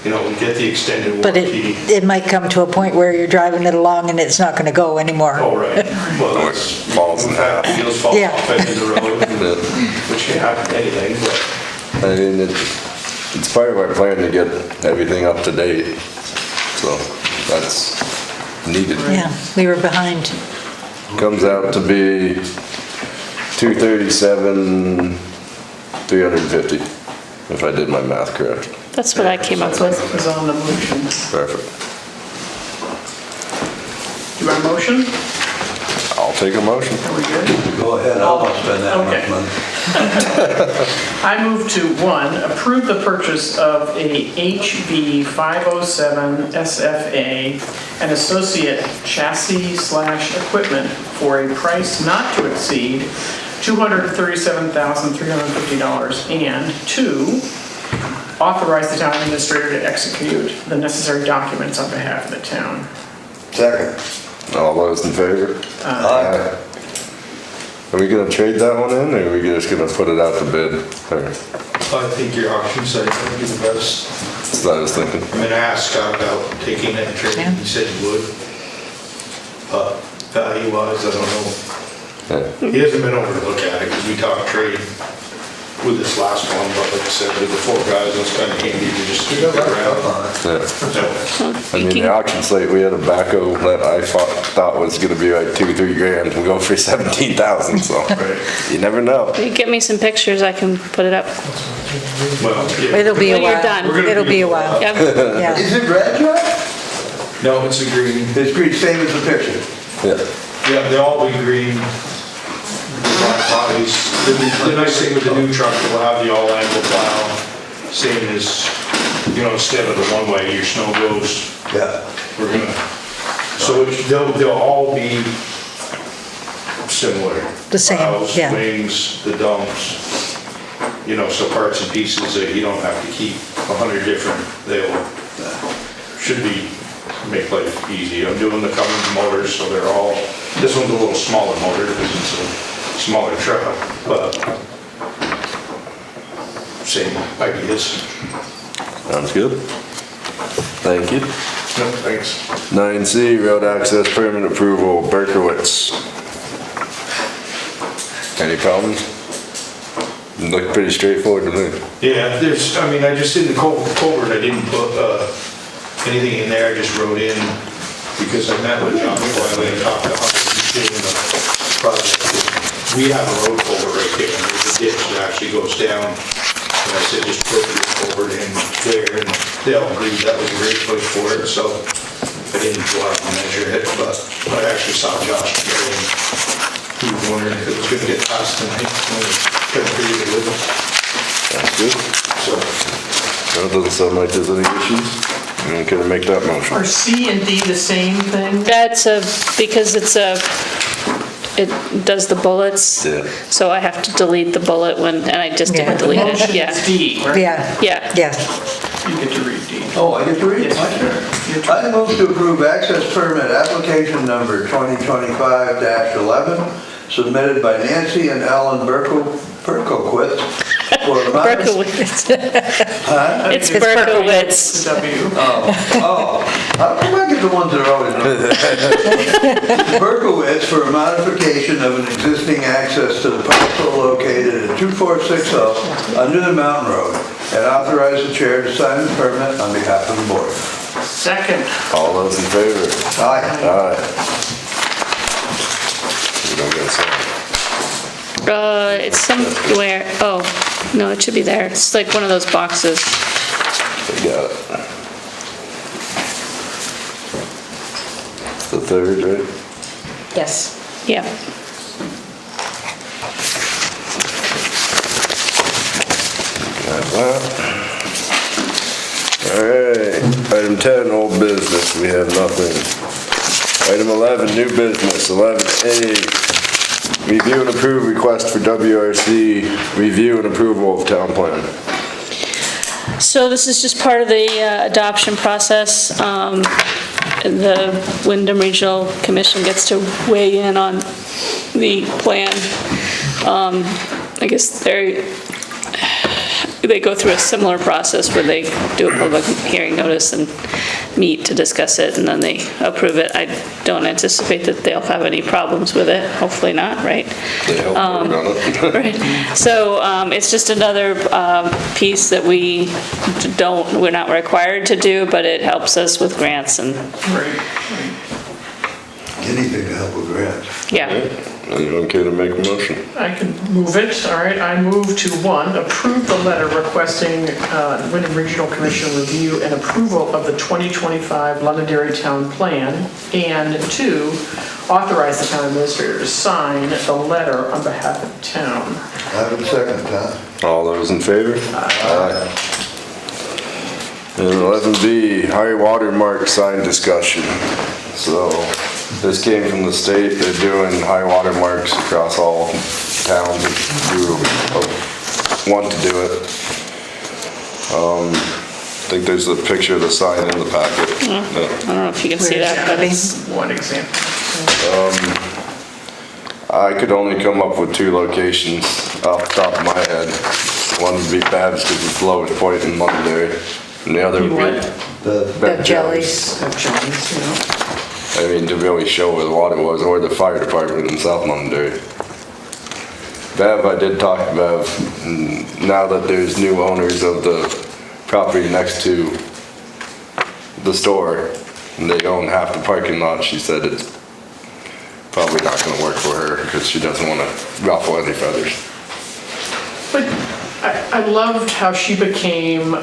we get the extended But warranty. it might come to a point where you're driving it along and it's not gonna go anymore. Oh, right. Well, Or it it's falls in half. Wheels fall Yeah. off into the road, which can happen to anything, but. I mean, it's part of our plan to get everything up to date, so that's needed. Yeah, we were behind. Comes out to be 237, 350, if I did my math correct. that's what I came up with. Is on the motion. Perfect. Do you want a motion? I'll take a motion. Are we good? Go ahead, I won't spend that Okay. much money. I move to, 1, approve the purchase of a HB 507 SFA and associate chassis/equipment for a price not to exceed $237,350, and 2, authorize the town administrator to execute the necessary documents on behalf of the town. Second. All those in favor? Aye. Are we gonna trade that one in, or are we just gonna put it out to bid? Or, I think your auction site would be the best. that's what I was thinking. I mean, I asked Scott about taking that trade, Yeah. he said he would. But value-wise, I don't know. Yeah. He hasn't been over to look at it, because we talked trade with this last one, but like I said, with the 4 guys, it's kind of handy to just keep it around. Yeah. So, I mean, the auction slate, we had a backhoe that I thought was gonna be like 2-3 grand and go for 17,000, so you never know. You get me some pictures, I can put it up. well, yeah. It'll be a When you're while. done. We're gonna It'll be a while. Yep. Yeah. Is it red, John? No, it's a green. It's pretty same as the picture. Yeah. Yeah, they'll all be green. Black bodies. The nice thing with the new truck, we'll have the all-angle plow, same as, instead of the one-way, your snow goes. Yeah. We're gonna, so they'll all be similar. The same, Plows, yeah. wings, the dumps, so parts and pieces that you don't have to keep 100 different, should make life easy. I'm doing the Cummins motors, so they're all, this one's a little smaller motor because it's a smaller truck, but same ideas. Sounds good. Thank you. No, thanks. 9C, road access permit approval, Berkowitz. Any problems? Looked pretty straightforward to me. Yeah, there's, I mean, I just did the culvert, I didn't put anything in there, I just wrote in, because I met with John Wiley and talked to him, he's doing the project. We have a road culvert right there, and there's a ditch that actually goes down. And I said, just put the culvert in there, and they all agreed that was a great place for it, so I didn't go out and measure it, but I actually saw Josh today, and he was wondering if it was gonna get passed tonight, when we couldn't agree with him. That's good. So, Well, it doesn't sound like there's any issues. I'm gonna make that motion. Are C and D the same thing? That's because it does the bullets. Yeah. So I have to delete the bullet and I just Yeah. didn't delete it, Motion yeah. is D, right? Yeah, Yeah. yeah. You get to read D. Oh, I get to read it? I move to approve access permit application number 2025-11, submitted by Nancy and Alan Berkowitz for a Berkowitz. Huh? It's The Berkowitz. W. Oh, how come I get the ones that are always Berkowitz for a modification of an existing access to the parcel located at 2460 under the Mountain Road, and authorize the chair to sign the permit on behalf of the board. Second. All those in favor? Aye. Aye. We don't get a second. It's somewhere, oh, no, it should be there. It's like one of those boxes. We got it. It's the third, right? Yes. Yeah. Got that. All right, item 10, old business, we have nothing. Item 11, new business, 11A, review and approve request for WRC, review and approval of town plan. So this is just part of the adoption process. The Wyndham Regional Commission gets to weigh in on the plan. I guess they go through a similar process where they do a public hearing notice and meet to discuss it, and then they approve it. I don't anticipate that they'll have any problems with it, hopefully not, right? They help work on it. Right. So it's just another piece that we're not required to do, but it helps us with grants and, Right. Anything to help with grants. yeah. Are you okay to make a motion? I can move it, all right. I move to, 1, approve the letter requesting Wyndham Regional Commission review and approval of the 2025 Londonderry Town Plan, and 2, authorize the town administrator to sign the letter on behalf of the town. I would second that. All those in favor? Aye. And 11B, high water mark sign discussion. So this came from the state, they're doing high water marks across all towns who want to do it. I think there's a picture of the sign in the packet. I don't know if you can see that, but it's, One example. I could only come up with 2 locations off the top of my head. One would be Babs, because it's the lowest point in Londonderry, and the other would be The Beb Jellies. I mean, to really show where the water was, or the fire department in South Londonderry. Bev, I did talk to Bev, and now that there's new owners of the property next to the store, and they own half the parking lot, she said it's probably not gonna work for her, because she doesn't wanna ruffle any feathers. But I loved how she became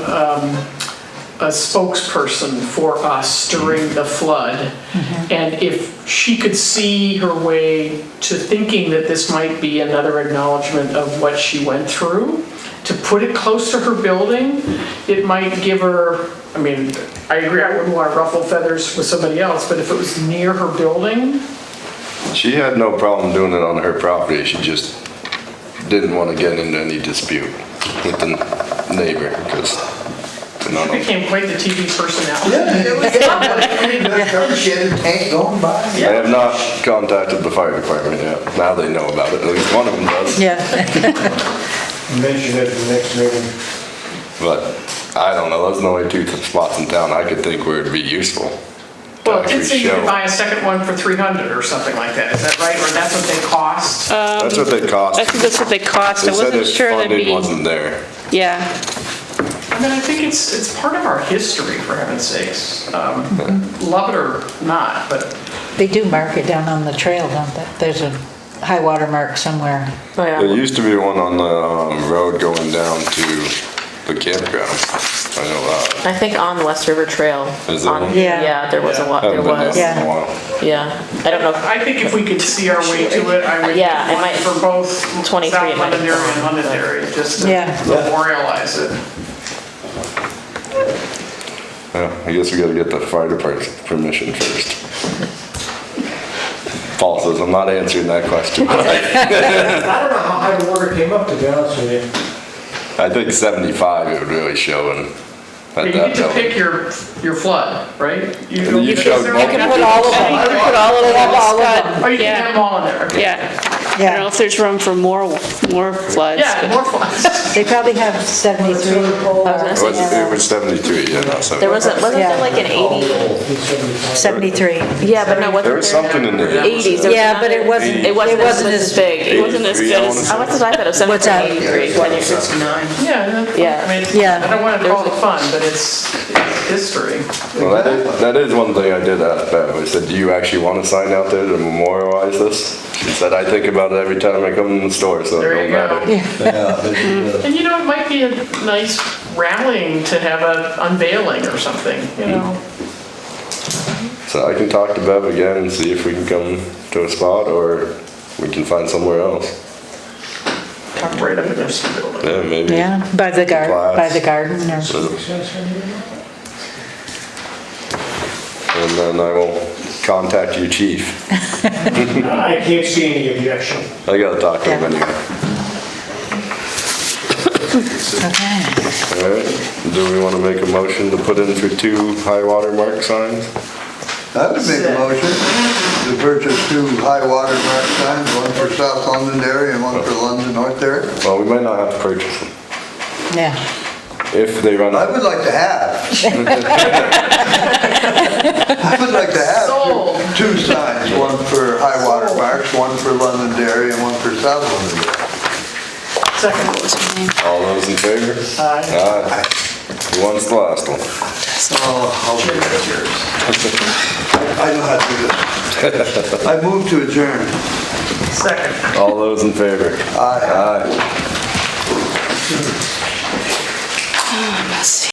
a spokesperson for us during the flood. And if she could see her way to thinking that this might be another acknowledgement of what she went through, to put it close to her building, it might give her, I mean, I agree, I wouldn't want to ruffle feathers with somebody else, but if it was near her building, She had no problem doing it on her property, she just didn't wanna get into any dispute with the neighbor, because she became quite the TV personality. She had a tank going by. I have not contacted the fire department yet. Now they know about it. At least one of them does. Yeah. mention it at the next meeting. But I don't know. Those are the only 2 spots in town I could think where it'd be useful. Well, it actually did say you show. could buy a second one for 300 or something like that, is that right? Or that's what they cost? That's what they cost. I think that's what they cost. They I said wasn't if sure there'd funding be, wasn't there. yeah. I mean, I think it's part of our history, for heaven's sakes. Love it or not, but They do mark it down on the trail, don't they? There's a high water mark somewhere. Oh, yeah. There used to be one on the road going down to the campground. I know that. I think on West River Trail. Is there on- one? Yeah. Yeah, there was a lot, there Haven't been was. down in a while. Yeah, I don't know. I think if we could see our way to it, I would Yeah, it want might- for both 23 South it might have Londonderry and gone, but- Londonderry, just to Yeah. memorialize it. Yeah, I guess we gotta get the fire department's permission first. Paul says, I'm not answering that question. I don't know how high the water came up, to be honest with you. I think 75 it would really show in You at get that to building. pick your flood, right? You don't- showed is there multiple- like You can a- put all of them. You can put all of them, Scott. Oh, you can Yeah. have them all in there, okay. Yeah. I don't know if there's room for more floods. Yeah, more floods. They probably have 73. It was 73, yeah, not 75. There wasn't there Yeah. like an 80? 73. Yeah, but no, wasn't There was there? something in the 80s. There was Yeah, but it another- wasn't, It wasn't as as big. It wasn't as good as, I thought it was What's that? 83. Yeah, Yeah. I mean, Yeah. I don't want to call it fun, but it's history. Well, that is one thing I did ask Bev. I said, do you actually want a sign out there to memorialize this? She said, I think about it every time I come in the store, so it There don't you go. matter. And you know, it might be a nice rallying to have an unveiling or something, you know? So I can talk to Bev again and see if we can come to a spot or we can find somewhere else. Tucked right up against the building. Yeah, maybe. Yeah, by the garden or. And then I will contact you, chief. I can't see any objection. I gotta talk to him anyway. Okay. All right, do we want to make a motion to put in for 2 high water mark signs? I would make a motion to purchase 2 high water mark signs, one for South Londonderry and one for London Northderry. Well, we might not have to purchase them. Yeah. If they run I out. would like to have. I would like to have Sold. 2 signs, one for high water marks, one for Londonderry and one for South Londonderry. Second. All those in favor? Aye. Aye. Who wants the last one? Oh, I'll do that. I know how to do this. I move to adjourn. Second. All those in favor? Aye. Aye. let's see.